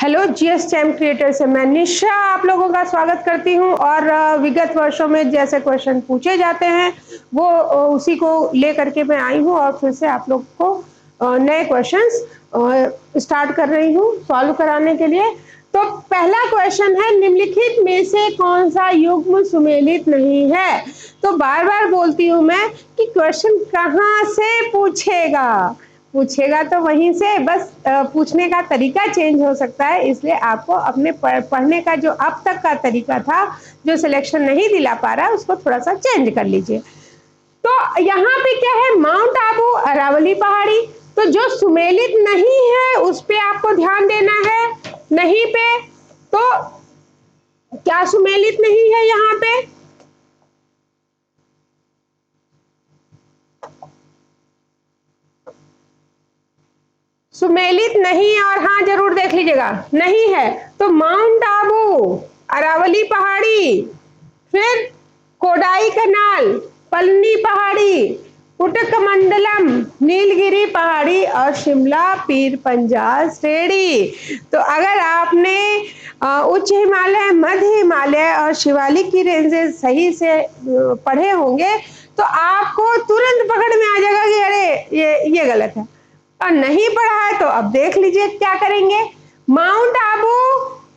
Hello GS charm creator से मैं निशा आप लोगों का स्वागत करती हूं और विगत वर्षों में जैसे क्वेश्चन पूछे जाते हैं वो उसी को लेकर के मैं आई हूं और फिर से आप लोग को नए क्वेश्चंस स्टार्ट कर रही हूं सॉल्व कराने के लिए। तो पहला क्वेश्चन है, निम्नलिखित में से कौन सा युग्म सुमेलित नहीं है। तो बार बार बोलती हूं मैं कि क्वेश्चन कहां से पूछेगा तो वहीं से, बस पूछने का तरीका चेंज हो सकता है, इसलिए आपको अपने पढ़ने का जो अब तक का तरीका था, जो सिलेक्शन नहीं दिला पा रहा उसको थोड़ा सा चेंज कर लीजिए। तो यहाँ पे क्या है, माउंट आबू, अरावली पहाड़ी। तो जो सुमेलित नहीं है उस पे आपको ध्यान देना है। नहीं पे तो क्या सुमेलित नहीं है यहाँ पे, सुमेलित नहीं, और हाँ जरूर देख लीजिएगा नहीं है तो माउंट आबू, अरावली पहाड़ी, फिर कोडाई कनाल, पलनी पहाड़ी, उटकमंडलम, नीलगिरी पहाड़ी और शिमला पीर पंजाल श्रेणी। तो अगर आपने उच्च हिमालय, मध्य हिमालय और शिवालिक की रेंजेस सही से पढ़े होंगे तो आपको तुरंत पकड़ में आ जाएगा कि अरे ये गलत है। और नहीं पढ़ा है तो अब देख लीजिए क्या करेंगे। माउंट आबू,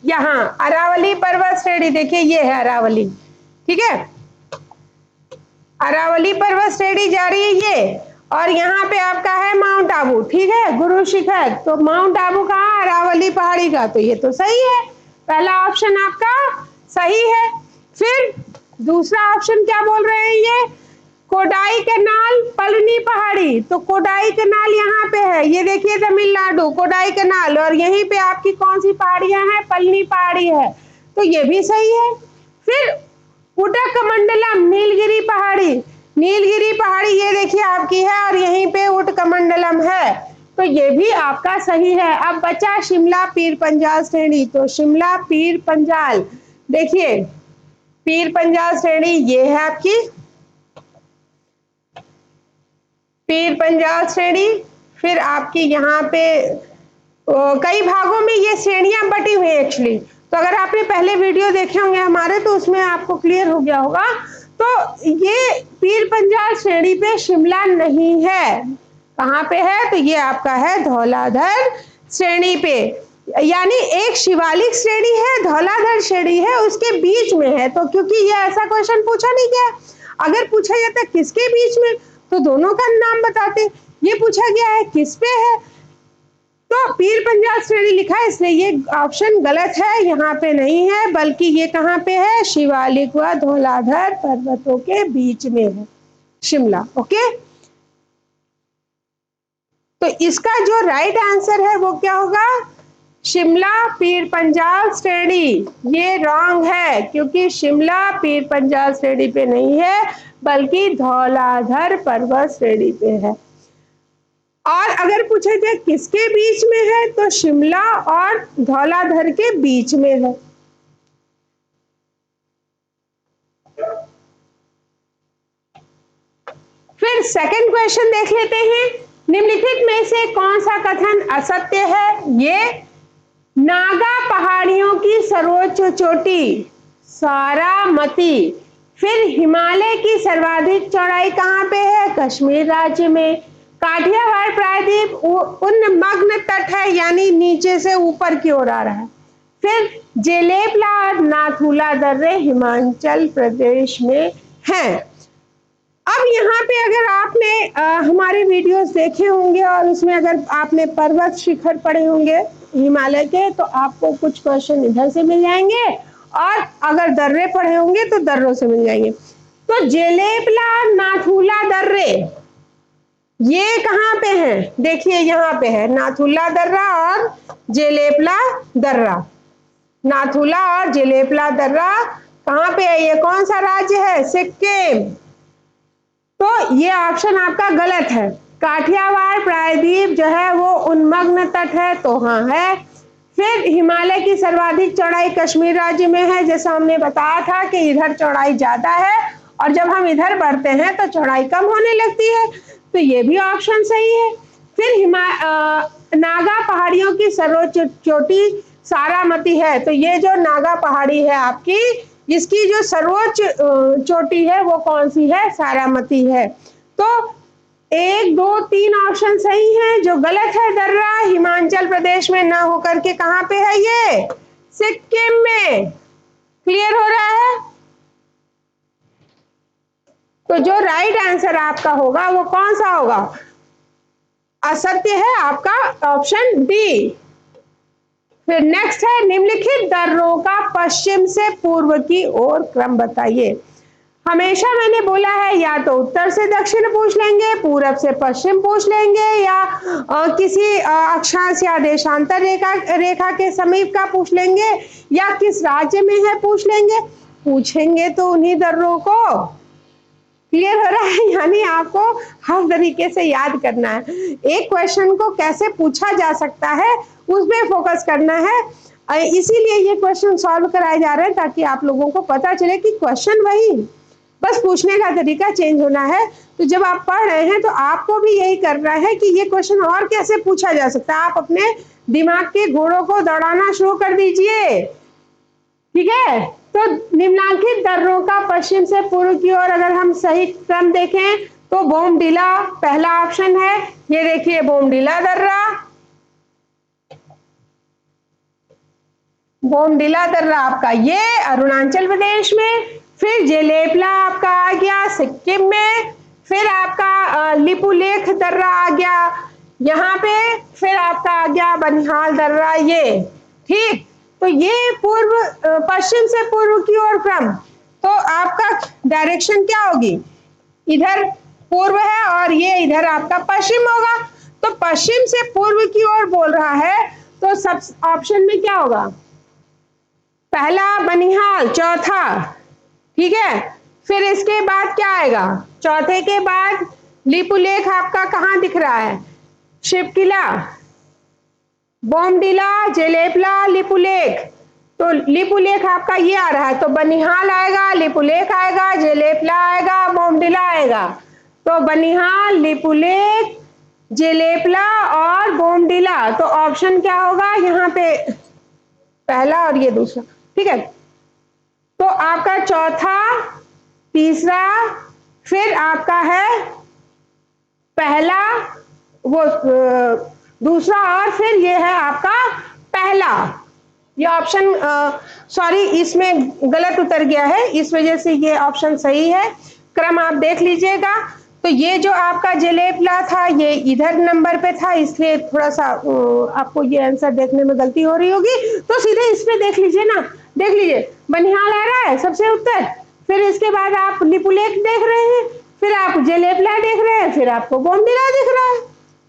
यहाँ अरावली पर्वत श्रेणी, देखिए ये है अरावली, ठीक है, अरावली पर्वत श्रेणी जा रही है ये, और यहाँ पे आपका है माउंट आबू, ठीक है, गुरु शिखर। तो माउंट आबू कहाँ, अरावली पहाड़ी का, तो ये तो सही है, पहला ऑप्शन आपका सही है। फिर दूसरा ऑप्शन क्या बोल रहे हैं, ये कोडाई कनाल, पलनी पहाड़ी। तो कोडाई कनाल यहाँ पे है, ये देखिए तमिलनाडु, कोडाई कनाल, और यहीं पे आपकी कौन सी पहाड़ियां हैं, पलनी पहाड़ी है, तो ये भी सही है। फिर उटकमंडलम, नीलगिरी पहाड़ी, नीलगिरी पहाड़ी ये देखिए आपकी है और यहीं पे उटकमंडलम है, तो ये भी आपका सही है। अब बचा शिमला पीर पंजाल श्रेणी। तो शिमला पीर पंजाल, देखिए पीर पंजाल श्रेणी ये है आपकी पीर पंजाल श्रेणी। फिर आपकी यहाँ पे कई भागों में ये श्रेणियां बटी हुई है एक्चुअली, तो अगर आपने पहले वीडियो देखे होंगे हमारे तो उसमें आपको क्लियर हो गया होगा। तो ये पीर पंजाल श्रेणी पे शिमला नहीं है, कहाँ पे है, तो ये आपका है धौलाधर श्रेणी पे, यानी एक शिवालिक श्रेणी है, धौलाधर श्रेणी है, उसके बीच में है। तो क्योंकि ये ऐसा क्वेश्चन पूछा नहीं गया, अगर पूछा जाता किसके बीच में तो दोनों का नाम बताते, ये पूछा गया है किस पे है, तो पीर पंजाल श्रेणी लिखा है, इसलिए ये ऑप्शन गलत है, यहाँ पे नहीं है, बल्कि ये कहाँ पे है, शिवालिक व धौलाधर पर्वतों के बीच में है, शिमला। ओके, तो इसका जो राइट आंसर है वो क्या होगा, शिमला पीर पंजाल श्रेणी। ये रॉन्ग है क्योंकि शिमला पीर पंजाल श्रेणी पे नहीं है बल्कि धौलाधर पर्वत श्रेणी पे है। और अगर पूछे जाए किसके बीच में है तो शिमला और धौलाधर के बीच में है। फिर सेकंड क्वेश्चन देख लेते हैं, निम्नलिखित में से कौन सा कथन असत्य है। ये नागा पहाड़ियों की सर्वोच्च चोटी सारामती, फिर हिमालय की सर्वाधिक चौड़ाई कहाँ पे है, कश्मीर राज्य में, काठियावाड़ प्रायद्वीप उन्मग्न तट है, यानी नीचे से ऊपर की ओर आ रहा है, फिर जेलेपला और नाथुला दर्रे हिमाचल प्रदेश में हैं। अब यहाँ पे अगर आपने हमारे वीडियोस देखे होंगे और उसमें अगर आपने पर्वत शिखर पढ़े होंगे हिमालय के तो आपको कुछ क्वेश्चन इधर से मिल जाएंगे, और अगर दर्रे पढ़े होंगे तो दर्रों से मिल जाएंगे। तो जेलेपला नाथुला दर्रे ये कहाँ पे है, देखिए यहाँ पे है नाथुला दर्रा और जेलेपला दर्रा, नाथुला और जेलेपला दर्रा कहाँ पे है, ये कौन सा राज्य है, सिक्किम। तो ये ऑप्शन आपका गलत है, काठियावाड़ प्रायद्वीप जो है वो उन्मग्न तट है, तो हाँ है। फिर हिमालय की सर्वाधिक चौड़ाई कश्मीर राज्य में है, जैसा हमने बताया था कि इधर चौड़ाई ज्यादा है और जब हम इधर बढ़ते हैं तो चौड़ाई कम होने लगती है, तो ये भी ऑप्शन सही है। फिर नागा पहाड़ियों की सर्वोच्च चोटी सारामती है। तो ये जो नागा पहाड़ी है आपकी, इसकी जो सर्वोच्च चोटी है वो कौन सी है? सारामती है। तो 1, 2, 3 ऑप्शन सही है। जो गलत है दर्रा हिमाचल प्रदेश में ना होकर के कहां पे है? ये सिक्किम में। क्लियर हो रहा है? तो जो राइट आंसर आपका होगा वो कौन सा होगा? असत्य है आपका ऑप्शन डी। फिर नेक्स्ट है, निम्नलिखित दर्रों का पश्चिम से पूर्व की ओर क्रम बताइए। हमेशा मैंने बोला है या तो उत्तर से दक्षिण पूछ लेंगे, पूरब से पश्चिम पूछ लेंगे, या किसी अक्षांश या देशांतर रेखा के समीप का पूछ लेंगे, या किस राज्य में है पूछ लेंगे। पूछेंगे तो उन्हीं दर्रों को। क्लियर हो रहा है? यानी आपको हर तरीके से याद करना है। एक क्वेश्चन को कैसे पूछा जा सकता है उस पे फोकस करना है। इसीलिए ये क्वेश्चन सॉल्व कराए जा रहे हैं ताकि आप लोगों को पता चले कि क्वेश्चन वही, बस पूछने का तरीका चेंज होना है। तो जब आप पढ़ रहे हैं तो आपको भी यही करना है कि ये क्वेश्चन और कैसे पूछा जा सकता है। आप अपने दिमाग के घोड़ों को दौड़ाना शुरू कर दीजिए। ठीक है? तो निम्नलिखित दर्रों का पश्चिम से पूर्व की ओर अगर हम सही क्रम देखें तो बोमडिला पहला ऑप्शन है। ये देखिए बोमडिला दर्रा, बोमडिला दर्रा आपका ये अरुणाचल प्रदेश में। फिर जेलेपला आपका आ गया सिक्किम में। फिर आपका लिपुलेख दर्रा आ गया यहाँ पे। फिर आपका आ गया बनिहाल दर्रा ये। ठीक, तो ये पूर्व पश्चिम से पूर्व की ओर क्रम। तो आपका डायरेक्शन क्या होगी? इधर पूर्व है और ये इधर आपका पश्चिम होगा। तो पश्चिम से पूर्व की ओर बोल रहा है तो सब ऑप्शन में क्या होगा? पहला बनिहाल, चौथा। ठीक है, फिर इसके बाद क्या आएगा? चौथे के बाद लिपुलेख आपका कहाँ दिख रहा है? शिवकिला, बोमडिला, जेलेपला, लिपुलेख। तो लिपुलेख आपका ये आ रहा है तो बनिहाल आएगा, लिपुलेख आएगा, जेलेपला आएगा, बोमडिला आएगा। तो बनिहाल, लिपुलेख, जेलेपला और बोमडिला। तो ऑप्शन क्या होगा यहाँ पे? पहला और ये दूसरा। ठीक है, तो आपका चौथा, तीसरा, फिर आपका है पहला, वो दूसरा, और फिर ये है आपका पहला। ये ऑप्शन सॉरी इसमें गलत उतर गया है, इस वजह से ये ऑप्शन सही है। क्रम आप देख लीजिएगा। तो ये जो आपका जेलेपला था ये इधर नंबर पे था, इसलिए थोड़ा सा आपको ये आंसर देखने में गलती हो रही होगी। तो सीधे इस पे देख लीजिए ना, देख लीजिए बनिहाल आ रहा है सबसे उत्तर, फिर इसके बाद आप लिपुलेख देख रहे हैं, फिर आप जेलेपला देख रहे हैं, फिर आपको बोमडिला दिख रहा है।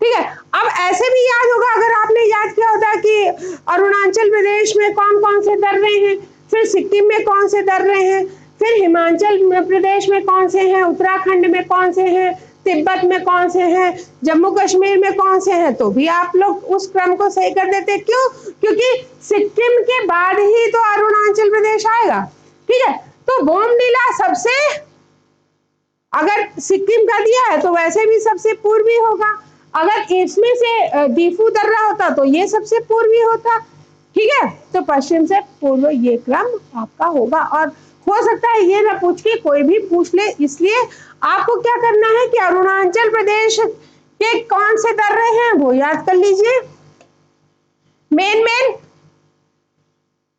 ठीक है, अब ऐसे भी याद होगा अगर आपने याद किया होता कि अरुणाचल प्रदेश में कौन कौन से दर्रे हैं, फिर सिक्किम में कौन से दर्रे हैं, फिर हिमाचल प्रदेश में कौन से हैं, उत्तराखंड में कौन से हैं, तिब्बत में कौन से हैं, जम्मू कश्मीर में कौन से हैं, तो भी आप लोग उस क्रम को सही कर देते। क्यों? क्योंकि सिक्किम के बाद ही तो अरुणाचल प्रदेश आएगा। ठीक है, तो बोमडिला सबसे, अगर सिक्किम का दिया है तो वैसे भी सबसे पूर्वी होगा। अगर इसमें से दीफू दर्रा होता तो ये सबसे पूर्वी होता। ठीक है, तो पश्चिम से पूर्व ये क्रम आपका होगा। और हो सकता है ये ना पूछ के कोई भी पूछ ले, इसलिए आपको क्या करना है कि अरुणाचल प्रदेश के कौन से दर्रे हैं वो याद कर लीजिए, मेन।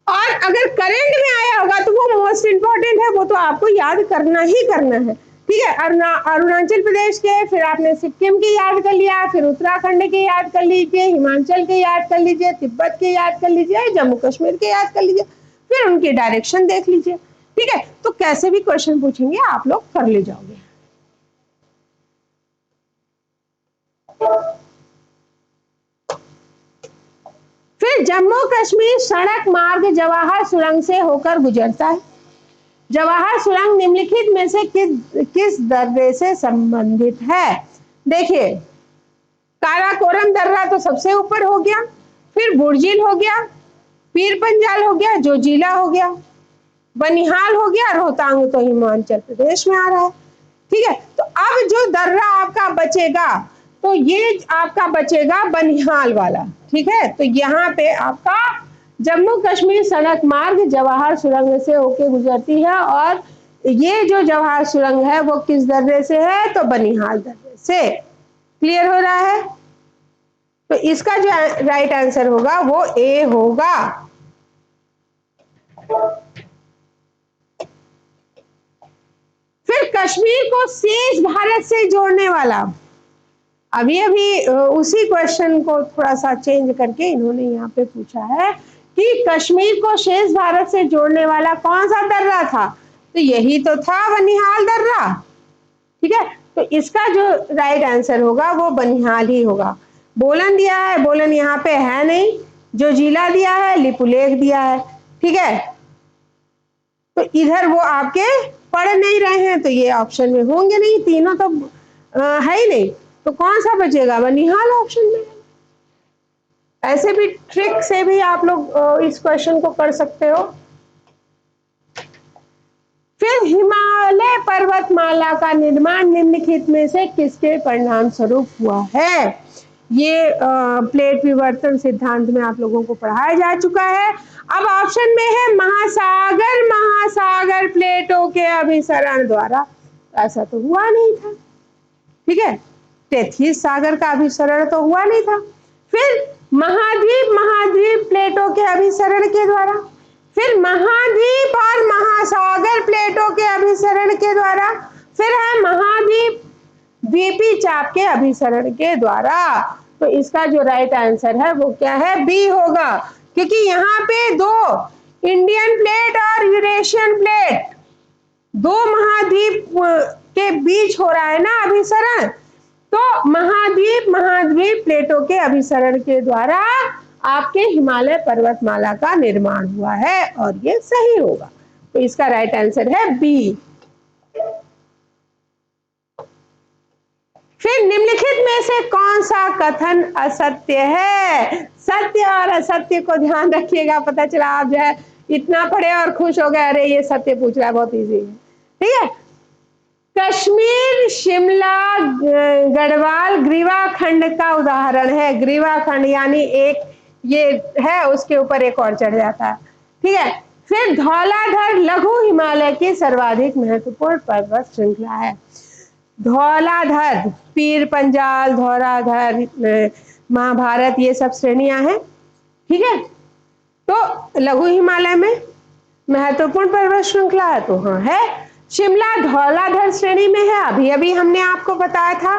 और अगर करंट में आया होगा तो वो मोस्ट इंपॉर्टेंट है, वो तो आपको याद करना ही करना है। ठीक है, अरुणाचल प्रदेश के, फिर आपने सिक्किम के याद कर लिया, फिर उत्तराखंड के याद कर लीजिए, हिमाचल के याद कर लीजिए, तिब्बत के याद कर लीजिए, जम्मू कश्मीर के याद कर लीजिए, फिर उनकी डायरेक्शन देख लीजिए। ठीक है, तो कैसे भी क्वेश्चन पूछेंगे आप लोग कर ले जाओगे। फिर जम्मू कश्मीर सड़क मार्ग जवाहर सुरंग से होकर गुजरता है। जवाहर सुरंग निम्नलिखित में से किस दर्रे से संबंधित है? देखिए, काराकोरम दर्रा तो सबसे ऊपर हो गया, फिर बुर्जिल हो गया, पीर पंजाल हो गया, जोजिला हो गया, बनिहाल हो गया, रोहतांग तो हिमाचल प्रदेश में आ रहा है। ठीक है, तो अब जो दर्रा आपका बचेगा तो ये आपका बचेगा बनिहाल वाला। ठीक है, तो यहाँ पे आपका जम्मू कश्मीर सड़क मार्ग जवाहर सुरंग से होके गुजरती है और ये जो जवाहर सुरंग है वो किस दर्रे से है, तो बनिहाल दर्रे से। क्लियर हो रहा है? तो इसका जो राइट आंसर होगा वो ए होगा। फिर कश्मीर को शेष भारत से जोड़ने वाला, अभी अभी उसी क्वेश्चन को थोड़ा सा चेंज करके इन्होंने यहाँ पे पूछा है कि कश्मीर को शेष भारत से जोड़ने वाला कौन सा दर्रा था, तो यही तो था बनिहाल दर्रा। ठीक है, तो इसका जो राइट आंसर होगा वो बनिहाल ही होगा। बोलन दिया है, बोलन यहाँ पे है नहीं, जो जिला दिया है लिपुलेख दिया है। ठीक है, तो इधर वो आपके पढ़ नहीं रहे हैं तो ये ऑप्शन में होंगे नहीं, तीनों तो है ही नहीं, तो कौन सा बचेगा, बनिहाल ऑप्शन में। ऐसे भी ट्रिक से भी आप लोग इस क्वेश्चन को कर सकते हो। फिर हिमालय पर्वतमाला का निर्माण निम्नलिखित में से किसके परिणाम स्वरूप हुआ है। ये प्लेट विवर्तन सिद्धांत में आप लोगों को पढ़ाया जा चुका है। अब ऑप्शन में है महासागर, महासागर प्लेटों के अभिसरण द्वारा, ऐसा तो हुआ नहीं था। ठीक है, तेथिस सागर का अभिसरण तो हुआ नहीं था। फिर महाद्वीप, महाद्वीप प्लेटों के अभिसरण के द्वारा, फिर महाद्वीप और महासागर प्लेटों के अभिसरण के द्वारा, फिर है महाद्वीप द्वीपी चाप के अभिसरण के द्वारा। तो इसका जो राइट आंसर है वो क्या है, बी होगा, क्योंकि यहाँ पे दो इंडियन प्लेट और यूरेशियन प्लेट, दो महाद्वीप के बीच हो रहा है ना अभिसरण, तो महाद्वीप महाद्वीप प्लेटों के अभिसरण के द्वारा आपके हिमालय पर्वतमाला का निर्माण हुआ है और ये सही होगा। तो इसका राइट आंसर है बी। फिर निम्नलिखित में से कौन सा कथन असत्य है। सत्य और असत्य को ध्यान रखिएगा, पता चला आप जो है इतना पढ़े और खुश हो गए, अरे ये सत्य पूछ रहा है, बहुत इजी है। ठीक है, कश्मीर शिमला गढ़वाल ग्रीवा खंड का उदाहरण है। ग्रीवा खंड यानी एक ये है, उसके ऊपर एक और चढ़ जाता है। ठीक है, फिर धौलाधर लघु हिमालय की सर्वाधिक महत्वपूर्ण पर्वत श्रृंखला है। धौलाधर, पीर पंजाल, धौलाधर, महाभारत, ये सब श्रेणियां हैं। ठीक है, तो लघु हिमालय में महत्वपूर्ण पर्वत श्रृंखला है, तो हाँ है। शिमला धौलाधर श्रेणी में है, अभी अभी हमने आपको बताया था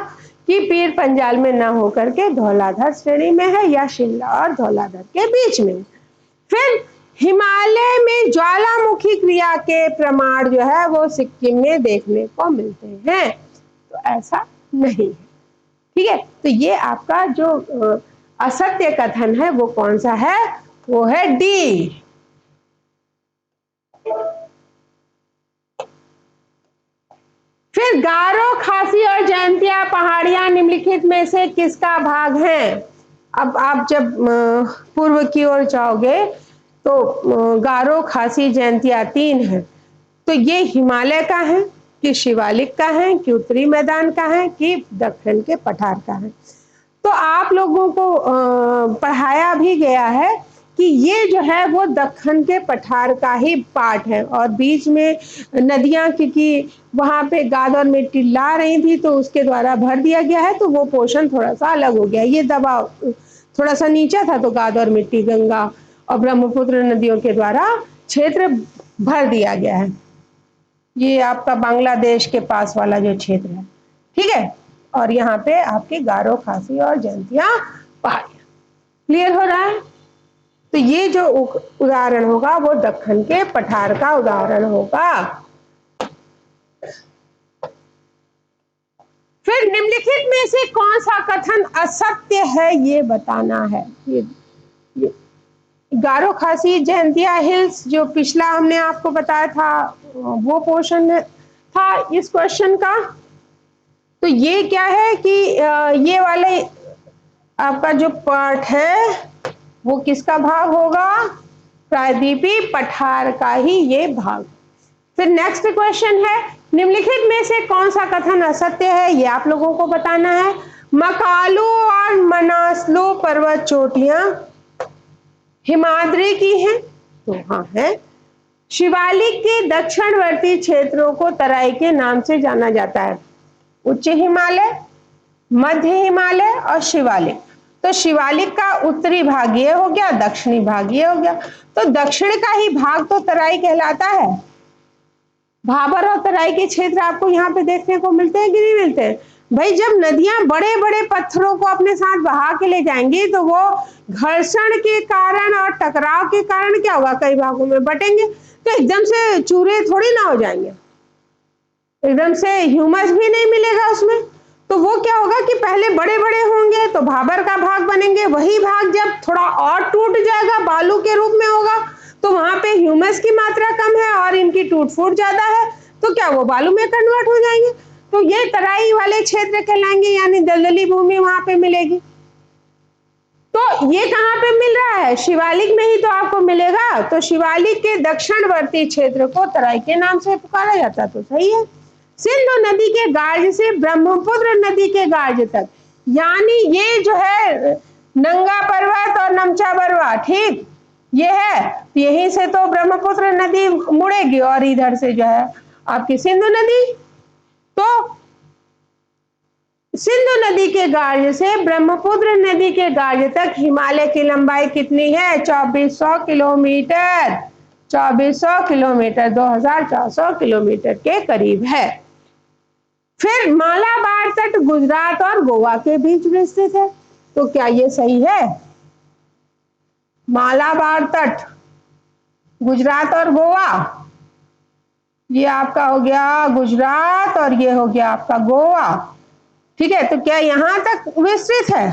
कि पीर पंजाल में न होकर के धौलाधर श्रेणी में है, या शिमला और धौलाधर के बीच में। फिर हिमालय में ज्वालामुखी क्रिया के प्रमाण जो है वो सिक्किम में देखने को मिलते हैं, तो ऐसा नहीं है। ठीक है, तो ये आपका जो असत्य कथन है वो कौन सा है, वो है डी। फिर गारो, खासी और जयंतिया पहाड़ियां निम्नलिखित में से किसका भाग हैं। अब आप जब पूर्व की ओर जाओगे तो गारो, खासी, जयंतिया तीन है, तो ये हिमालय का है कि शिवालिक का है कि उत्तरी मैदान का है कि दक्षिण के पठार का है। तो आप लोगों को पढ़ाया भी गया है कि ये जो है वो दक्षिण के पठार का ही पार्ट है, और बीच में नदियां क्योंकि वहां पे गाद और मिट्टी ला रही थी तो उसके द्वारा भर दिया गया है, तो वो पोर्शन थोड़ा सा अलग हो गया। ये दबाव थोड़ा सा नीचा था, तो गाद और मिट्टी गंगा और ब्रह्मपुत्र नदियों के द्वारा क्षेत्र भर दिया गया है। ये आपका बांग्लादेश के पास वाला जो क्षेत्र है। ठीक है, और यहाँ पे आपके गारो, खासी और जयंतिया पहाड़ियां। क्लियर हो रहा है? तो ये जो उदाहरण होगा वो दक्कन के पठार का उदाहरण होगा। फिर निम्नलिखित में से कौन सा कथन असत्य है ये बताना है। ये गारो, खासी, जयंतिया हिल्स जो पिछला हमने आपको बताया था वो पोर्शन था इस क्वेश्चन का। तो ये क्या है कि ये वाले आपका जो पार्ट है वो किसका भाग होगा, प्रायद्वीपी पठार का ही ये भाग। फिर नेक्स्ट क्वेश्चन है, निम्नलिखित में से कौन सा कथन असत्य है ये आप लोगों को बताना है। मकालू और मनासलू पर्वत चोटियां हिमाद्री की है, तो हाँ है। शिवालिक के दक्षिणवर्ती क्षेत्रों को तराई के नाम से जाना जाता है। उच्च हिमालय, मध्य हिमालय और शिवालिक। तो शिवालिक का उत्तरी भाग ये हो गया, दक्षिणी भाग ये हो गया। तो दक्षिण का ही भाग तो तराई कहलाता है। भाबर और तराई के क्षेत्र आपको यहाँ पे देखने को मिलते हैं कि नहीं मिलते हैं? भाई जब नदियां बड़े बड़े पत्थरों को अपने साथ बहा के ले जाएंगी तो वो घर्षण के कारण और टकराव के कारण क्या होगा, कई भागों में बटेंगे। तो एकदम से चूरे थोड़ी ना हो जाएंगे, एकदम से ह्यूमस भी नहीं मिलेगा उसमें। तो वो क्या होगा कि पहले बड़े बड़े होंगे तो भाबर का भाग बनेंगे, वही भाग जब थोड़ा और टूट जाएगा, बालू के रूप में होगा, तो वहां पे ह्यूमस की मात्रा कम है और इनकी टूट फूट ज्यादा है, तो क्या वो बालू में कन्वर्ट हो जाएंगे। तो ये तराई वाले क्षेत्र कहलाएंगे, यानी दलदली भूमि वहां पे मिलेगी। तो ये कहाँ पे मिल रहा है, शिवालिक में ही तो आपको मिलेगा। तो शिवालिक के दक्षिणवर्ती क्षेत्र को तराई के नाम से पुकारा जाता, तो सही है। सिंधु नदी के गार्ज से ब्रह्मपुत्र नदी के गार्ज तक, यानी ये जो है नंगा पर्वत और नमचा बरवा, ठीक ये है, यहीं से तो ब्रह्मपुत्र नदी मुड़ेगी और इधर से जो है आपकी सिंधु नदी। तो सिंधु नदी के गार्ज से ब्रह्मपुत्र नदी के गार्ज तक हिमालय की लंबाई कितनी है, 2400 किलोमीटर। 2400 किलोमीटर, 2400 किलोमीटर के करीब है। फिर मालाबार तट गुजरात और गोवा के बीच विस्तृत है, तो क्या ये सही है? मालाबार तट गुजरात और गोवा, ये आपका हो गया गुजरात और ये हो गया आपका गोवा, ठीक है। तो क्या यहां तक विस्तृत है?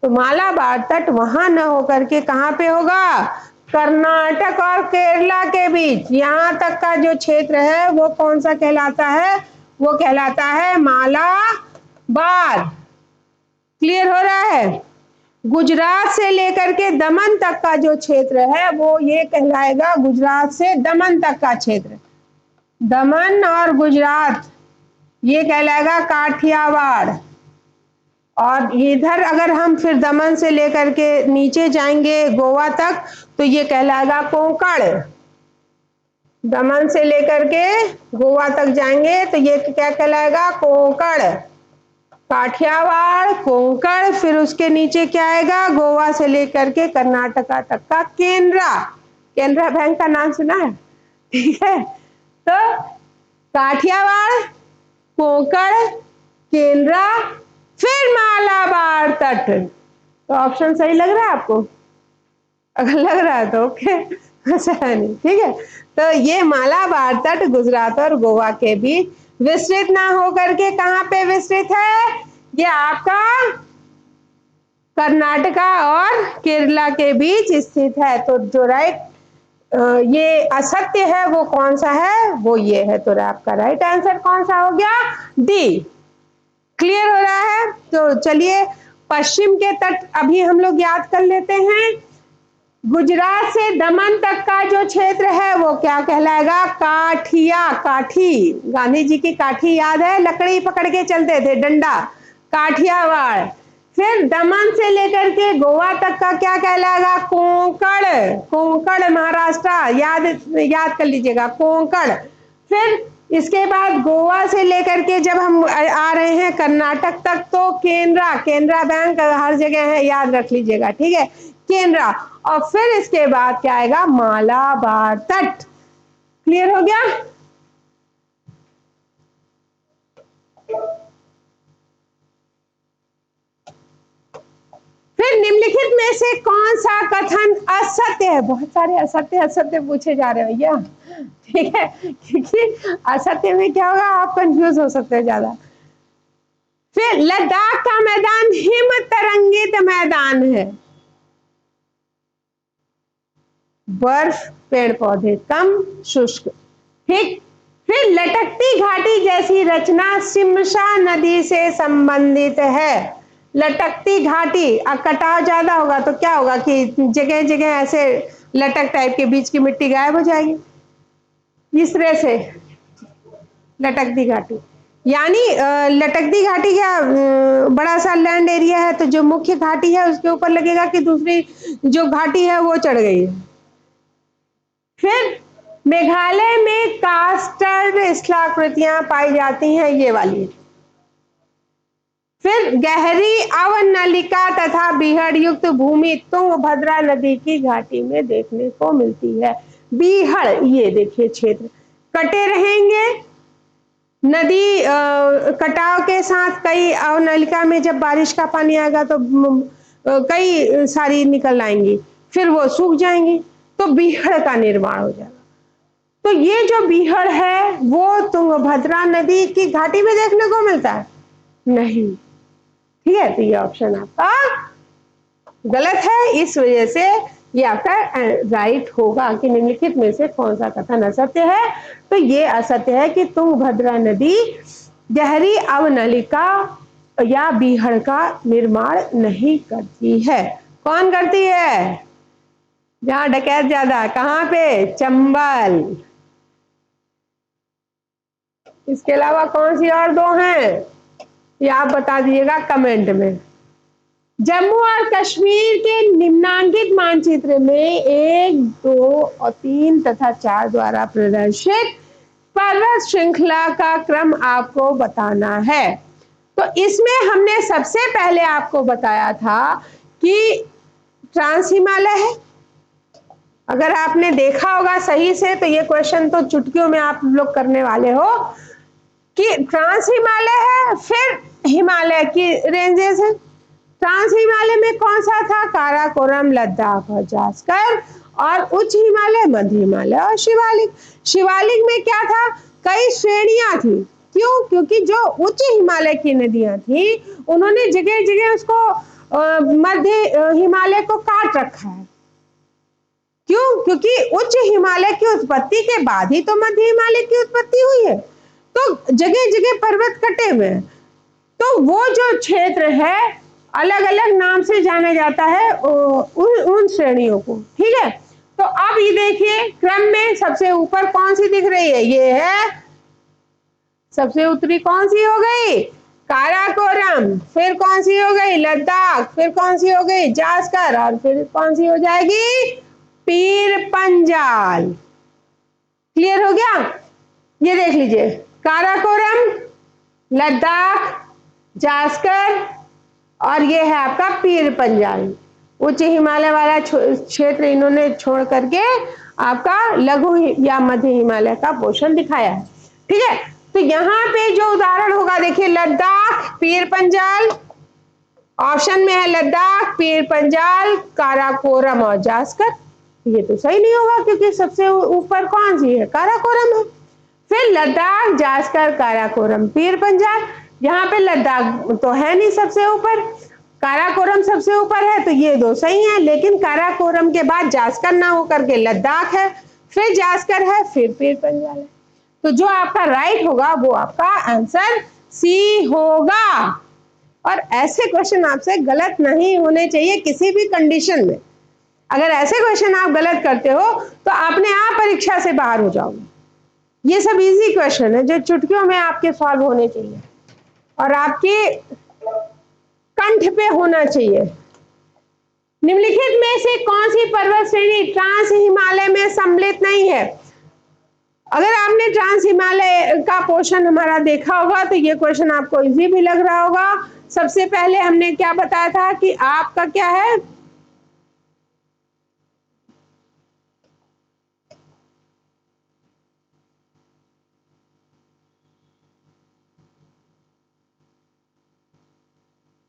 तो मालाबार तट वहां न होकर के कहां पे होगा, कर्नाटक और केरला के बीच। यहां तक का जो क्षेत्र है वो कौन सा कहलाता है, वो कहलाता है मालाबार। क्लियर हो रहा है? गुजरात से लेकर के दमन तक का जो क्षेत्र है वो ये कहलाएगा, गुजरात से दमन तक का क्षेत्र, दमन और गुजरात ये कहलाएगा काठियावाड़। और इधर अगर हम फिर दमन से लेकर के नीचे जाएंगे गोवा तक तो ये कहलाएगा कोंकण। दमन से लेकर के गोवा तक जाएंगे तो ये क्या कहलाएगा, कोंकण। काठियावाड़, कोंकण, फिर उसके नीचे क्या आएगा, गोवा से लेकर के कर्नाटका तक का केनरा। केनरा बैंक का नाम सुना है, ठीक है। तो काठियावाड़, कोंकण, केनरा, फिर मालाबार तट। तो ऑप्शन सही लग रहा है आपको? अगर लग रहा है तो ओके, ऐसा नहीं, ठीक है। तो ये मालाबार तट गुजरात और गोवा के बीच विस्तृत ना होकर के कहां पे विस्तृत है, ये आपका कर्नाटका और केरला के बीच स्थित है। तो जो राइट ये असत्य है वो कौन सा है, वो ये है। तो आपका राइट आंसर कौन सा हो गया, डी। क्लियर हो रहा है? तो चलिए पश्चिम के तट अभी हम लोग याद कर लेते हैं। गुजरात से दमन तक का जो क्षेत्र है वो क्या कहलाएगा, काठिया। काठी, गांधी जी की काठी याद है, लकड़ी पकड़ के चलते थे, डंडा, काठियावाड़। फिर दमन से लेकर के गोवा तक का क्या कहलाएगा, कोंकण। कोंकण महाराष्ट्र, याद कर लीजिएगा, कोंकण। फिर इसके बाद गोवा से लेकर के जब हम आ रहे हैं कर्नाटक तक तो केनरा। केनरा बैंक हर जगह है, याद रख लीजिएगा, ठीक है, केनरा। और फिर इसके बाद क्या आएगा, मालाबार तट। क्लियर हो गया? फिर निम्नलिखित में से कौन सा कथन असत्य है? बहुत सारे असत्य असत्य पूछे जा रहे हैं भैया, ठीक है, क्योंकि असत्य में क्या होगा, आप कंफ्यूज हो सकते हैं ज्यादा। फिर लद्दाख का मैदान हिम तरंगित मैदान है, बर्फ, पेड़ पौधे कम, शुष्क, ठीक। फिर लटकती घाटी जैसी रचना शिमशा नदी से संबंधित है। लटकती घाटी, कटाव ज्यादा होगा तो क्या होगा कि जगह जगह ऐसे लटक टाइप के बीच की मिट्टी गायब हो जाएगी, इस तरह से लटकती घाटी। यानी लटकती घाटी क्या बड़ा सा लैंड एरिया है, तो जो मुख्य घाटी है उसके ऊपर लगेगा कि दूसरी जो घाटी है वो चढ़ गई है। फिर मेघालय में कास्टर स्थलाकृतियां पाई जाती हैं, ये वाली। फिर गहरी अवनलिका तथा बीहड़ युक्त भूमि तुंगभद्रा नदी की घाटी में देखने को मिलती है। बीहड़, ये देखिए क्षेत्र कटे रहेंगे, नदी कटाव के साथ कई अवनलिका में जब बारिश का पानी आएगा तो कई सारी निकल आएंगी, फिर वो सूख जाएंगी, तो बीहड़ का निर्माण हो जाएगा। तो ये जो बीहड़ है वो तुंगभद्रा नदी की घाटी में देखने को मिलता है? नहीं। ठीक है, तो ये ऑप्शन आपका गलत है। इस वजह से ये आपका राइट होगा कि निम्नलिखित में से कौन सा कथन असत्य है। तो ये असत्य है कि तुंगभद्रा नदी गहरी अवनलिका या बीहड़ का निर्माण नहीं करती है। कौन करती है? जहां डकैत ज्यादा, कहां पे? चंबल। इसके अलावा कौन सी और दो हैं, ये आप बता दीजिएगा कमेंट में। जम्मू और कश्मीर के निम्नांकित मानचित्र में 1, 2 और 3 तथा 4 द्वारा प्रदर्शित पर्वत श्रृंखला का क्रम आपको बताना है। तो इसमें हमने सबसे पहले आपको बताया था कि ट्रांस हिमालय है। अगर आपने देखा होगा सही से तो ये क्वेश्चन तो चुटकियों में आप लोग करने वाले हो कि ट्रांस हिमालय है, फिर हिमालय की रेंजेस है। ट्रांस हिमालय में कौन सा था? काराकोरम, लद्दाख और जास्कर। और उच्च हिमालय, मध्य हिमालय और शिवालिक। शिवालिक में क्या था? कई श्रेणियां थी। क्यों? क्योंकि जो उच्च हिमालय की नदियां थी उन्होंने जगह जगह उसको मध्य हिमालय को काट रखा है। क्यों? क्योंकि उच्च हिमालय की उत्पत्ति के बाद ही तो मध्य हिमालय की उत्पत्ति हुई है, तो जगह जगह पर्वत कटे हुए हैं। तो वो जो क्षेत्र है अलग अलग नाम से जाना जाता है उन श्रेणियों को। ठीक है, तो अब ये देखिए क्रम में सबसे ऊपर कौन सी दिख रही है? ये है सबसे उत्तरी। कौन सी हो गई? काराकोरम। फिर कौन सी हो गई? लद्दाख। फिर कौन सी हो गई? जास्कर। और फिर कौन सी हो जाएगी? पीर पंजाल। क्लियर हो गया? ये देख लीजिए, काराकोरम, लद्दाख, जास्कर और ये है आपका पीर पंजाल। उच्च हिमालय वाला क्षेत्र इन्होंने छोड़ करके आपका लघु या मध्य हिमालय का पोर्शन दिखाया है। ठीक है, तो यहाँ पे जो उदाहरण होगा देखिए, लद्दाख, पीर पंजाल। ऑप्शन में है लद्दाख, पीर पंजाल, काराकोरम और जास्कर। ये तो सही नहीं होगा क्योंकि सबसे ऊपर कौन सी है? काराकोरम है। फिर लद्दाख, जास्कर, काराकोरम, पीर पंजाल। यहाँ पे लद्दाख तो है नहीं सबसे ऊपर, काराकोरम सबसे ऊपर है, तो ये दो सही है। लेकिन काराकोरम के बाद जास्कर ना होकर के लद्दाख है, फिर जास्कर है, फिर पीर पंजाल है। तो जो आपका राइट होगा वो आपका आंसर सी होगा। और ऐसे क्वेश्चन आपसे गलत नहीं होने चाहिए किसी भी कंडीशन में। अगर ऐसे क्वेश्चन आप गलत करते हो तो अपने आप परीक्षा से बाहर हो जाओगे। ये सब इजी क्वेश्चन है जो चुटकियों में आपके सॉल्व होने चाहिए और आपके कंठ पे होना चाहिए। निम्नलिखित में से कौन सी पर्वत श्रेणी ट्रांस हिमालय में सम्मिलित नहीं है? अगर आपने ट्रांस हिमालय का पोर्शन हमारा देखा होगा तो ये क्वेश्चन आपको इजी भी लग रहा होगा। सबसे पहले हमने क्या बताया था कि आपका क्या है?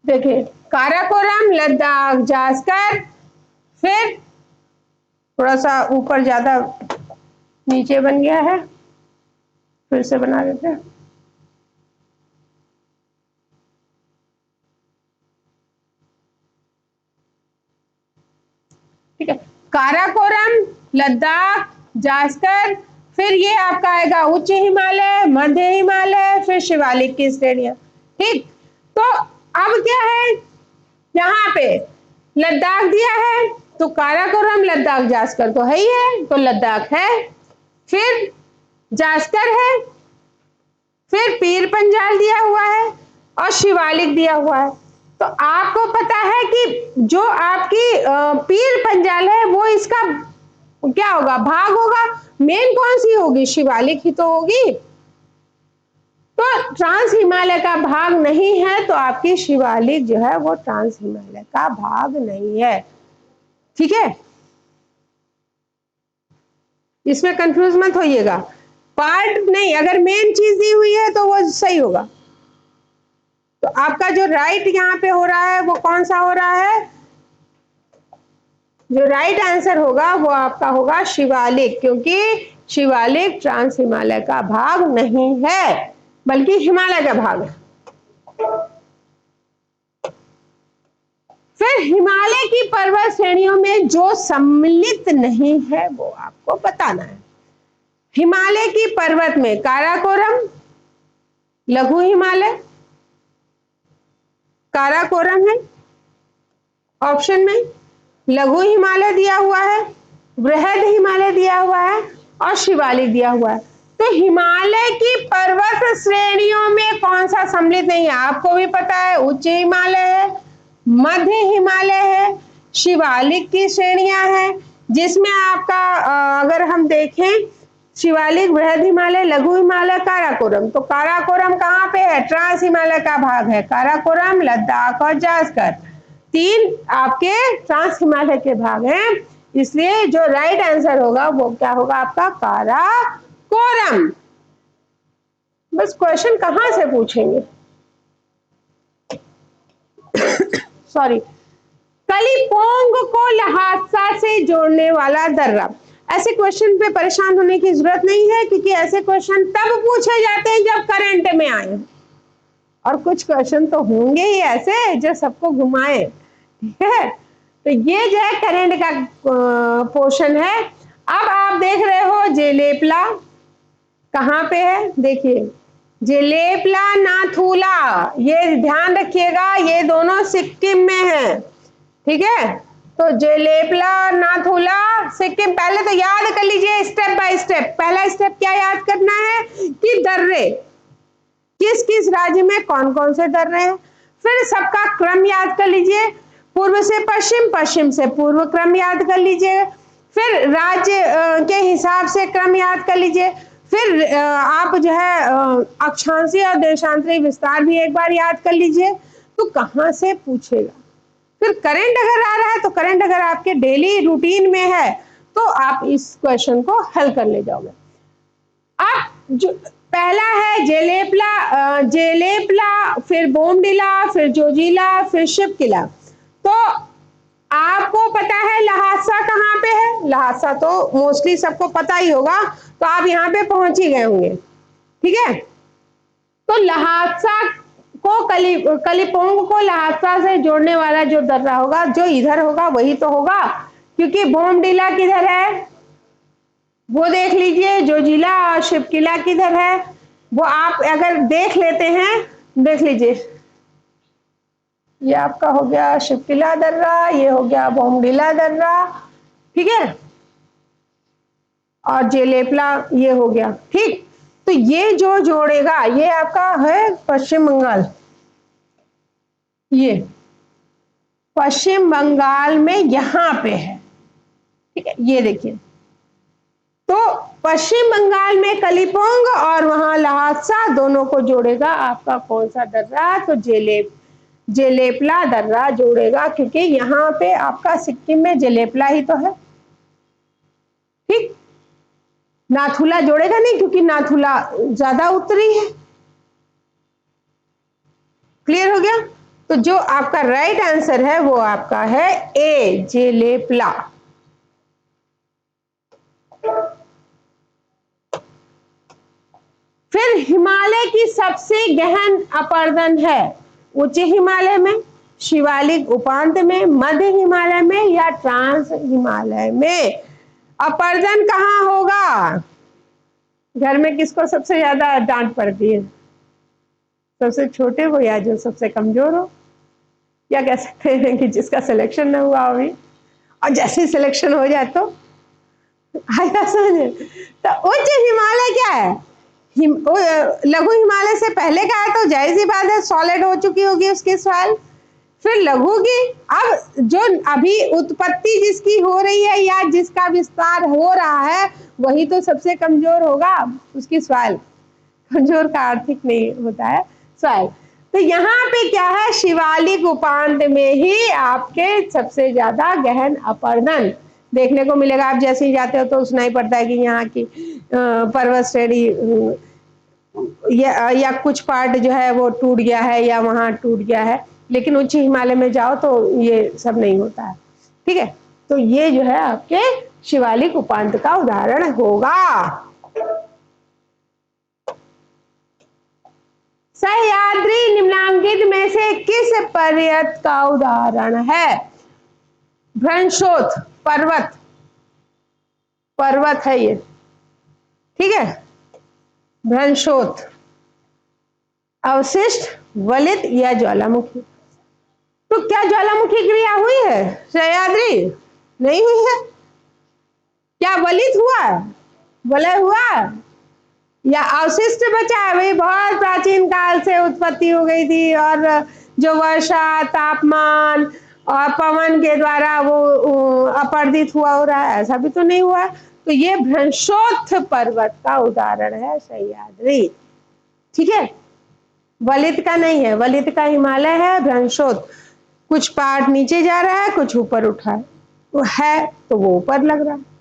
देखिए, काराकोरम, लद्दाख, जास्कर, फिर थोड़ा सा ऊपर ज्यादा नीचे बन गया है, फिर से बना देते हैं। ठीक है, काराकोरम, लद्दाख, जास्कर, फिर ये आपका आएगा उच्च हिमालय, मध्य हिमालय, फिर शिवालिक की श्रेणियां। ठीक, तो अब क्या है? यहाँ पे लद्दाख दिया है तो काराकोरम, लद्दाख, जास्कर तो है ही है, तो लद्दाख है। फिर जास्कर है, फिर पीर पंजाल दिया हुआ है और शिवालिक दिया हुआ है। तो आपको पता है कि जो आपकी पीर पंजाल है वो इसका क्या होगा, भाग होगा। मेन कौन सी होगी, शिवालिक ही तो होगी। तो ट्रांस हिमालय का भाग नहीं है, तो आपकी शिवालिक जो है वो ट्रांस हिमालय का भाग नहीं है। ठीक है, इसमें कंफ्यूज मत होइएगा। पार्ट नहीं, अगर मेन चीज दी हुई है तो वो सही होगा। तो आपका जो राइट यहाँ पे हो रहा है वो कौन सा हो रहा है, जो राइट आंसर होगा वो आपका होगा शिवालिक, क्योंकि शिवालिक ट्रांस हिमालय का भाग नहीं है बल्कि हिमालय का भाग है। फिर हिमालय की पर्वत श्रेणियों में जो सम्मिलित नहीं है वो आपको बताना है। हिमालय की पर्वत में काराकोरम, लघु हिमालय, काराकोरम है ऑप्शन में, लघु हिमालय दिया हुआ है, बृहद हिमालय दिया हुआ है और शिवालिक दिया हुआ है। तो हिमालय की पर्वत श्रेणियों में कौन सा सम्मिलित नहीं है, आपको भी पता है। उच्च हिमालय है, मध्य हिमालय है, शिवालिक की श्रेणियां हैं, जिसमें आपका अगर हम देखें शिवालिक, बृहद हिमालय, लघु हिमालय, काराकोरम। तो काराकोरम कहाँ पे है, ट्रांस हिमालय का भाग है। काराकोरम, लद्दाख और जास्कर, तीन आपके ट्रांस हिमालय के भाग हैं, इसलिए जो राइट आंसर होगा वो क्या होगा आपका, काराकोरम। बस क्वेश्चन कहां से पूछेंगे सॉरी, कलिम्पोंग को ल्हासा से जोड़ने वाला दर्रा। ऐसे क्वेश्चन पे परेशान होने की जरूरत नहीं है, क्योंकि ऐसे क्वेश्चन तब पूछे जाते हैं जब करंट में आए, और कुछ क्वेश्चन तो होंगे ही ऐसे जो सबको घुमाए। ठीक है, तो ये जो है करंट का पोर्शन है। अब आप देख रहे हो जेलेपला कहाँ पे है, देखिए जेलेपला नाथुला, ये ध्यान रखिएगा, ये दोनों सिक्किम में है। ठीक है, तो जेलेपला नाथुला सिक्किम। पहले तो याद कर लीजिए स्टेप बाय स्टेप। पहला स्टेप क्या याद करना है कि दर्रे किस किस राज्य में कौन कौन से दर्रे हैं, फिर सबका क्रम याद कर लीजिए, पूर्व से पश्चिम, पश्चिम से पूर्व क्रम याद कर लीजिए, फिर राज्य के हिसाब से क्रम याद कर लीजिए, फिर आप जो है अक्षांशीय और देशांतरी विस्तार भी एक बार याद कर लीजिए। तो कहाँ से पूछेगा। फिर करंट अगर आ रहा है तो करंट अगर आपके डेली रूटीन में है तो आप इस क्वेश्चन को हल कर ले जाओगे। आप जो पहला है जेलेपला, जेलेपला, फिर बोमडिला, फिर जोजिला, फिर शिवकिला। तो आपको पता है ल्हासा कहाँ पे है, ल्हासा तो मोस्टली सबको पता ही होगा, तो आप यहाँ पे पहुंच ही गए होंगे। ठीक है, तो ल्हासा को कलिम्पोंग को ल्हासा से जोड़ने वाला जो दर्रा होगा, जो इधर होगा वही तो होगा, क्योंकि बोमडिला किधर है वो देख लीजिए, जोजिला और शिवकिला किधर है वो आप अगर देख लेते हैं, देख लीजिए, ये आपका हो गया शिवकिला दर्रा, ये हो गया बोमडिला दर्रा। ठीक है, और जेलेपला ये हो गया। ठीक, तो ये जो जोड़ेगा ये आपका है पश्चिम बंगाल, ये पश्चिम बंगाल में यहां पे है। ठीक है, ये देखिए, तो पश्चिम बंगाल में कलिम्पोंग और वहां ल्हासा दोनों को जोड़ेगा आपका कौन सा दर्रा, तो जेलेपला दर्रा जोड़ेगा, क्योंकि यहाँ पे आपका सिक्किम में जेलेपला ही तो है। ठीक, नाथुला जोड़ेगा नहीं, क्योंकि नाथुला ज्यादा उत्तरी है। क्लियर हो गया, तो जो आपका राइट आंसर है वो आपका है ए, जेलेपला। फिर हिमालय की सबसे गहन अपर्दन है उच्च हिमालय में, शिवालिक उपांत में, मध्य हिमालय में या ट्रांस हिमालय में। अपर्दन कहाँ होगा, घर में किसको सबसे ज्यादा डांट पड़ती है, सबसे छोटे को या जो सबसे कमजोर हो, या कह सकते हैं कि जिसका सिलेक्शन न हुआ अभी, और जैसे सिलेक्शन हो जाए तो आया समझ। तो उच्च हिमालय क्या है, लघु हिमालय से पहले का है तो जाहिर सी बात है सॉलिड हो चुकी होगी उसकी सॉइल। फिर लघु की अब जो अभी उत्पत्ति जिसकी हो रही है या जिसका विस्तार हो रहा है वही तो सबसे कमजोर होगा, उसकी सॉइल। कमजोर का आर्थिक नहीं होता है सॉइल। तो यहाँ पे क्या है, शिवालिक उपांत में ही आपके सबसे ज्यादा गहन अपरदन देखने को मिलेगा। आप जैसे ही जाते हो तो सुनाई पड़ता है कि यहाँ की पर्वत श्रेणी या कुछ पार्ट जो है वो टूट गया है या वहां टूट गया है, लेकिन उच्च हिमालय में जाओ तो ये सब नहीं होता है। ठीक है, तो ये जो है आपके शिवालिक उपांत का उदाहरण होगा। सह्याद्री निम्नांकित में से किस पर्वत का उदाहरण है? भ्रंशोथ पर्वत, पर्वत है ये, ठीक है, भ्रंशोथ। अवशिष्ट, वलित या ज्वालामुखी? तो क्या ज्वालामुखी क्रिया हुई है सह्याद्री? नहीं हुई है। क्या वलित हुआ, वलय हुआ या अवशिष्ट बचा है? भाई बहुत प्राचीन काल से उत्पत्ति हो गई थी और जो वर्षा, तापमान और पवन के द्वारा वो अपरदित हुआ हो रहा है, ऐसा भी तो नहीं हुआ। तो ये भ्रंशोथ पर्वत का उदाहरण है सह्याद्री। ठीक है, वलित का नहीं है, वलित का हिमालय है, भ्रंशोथ कुछ पार्ट नीचे जा रहा है कुछ ऊपर उठा है तो वो ऊपर लग रहा है।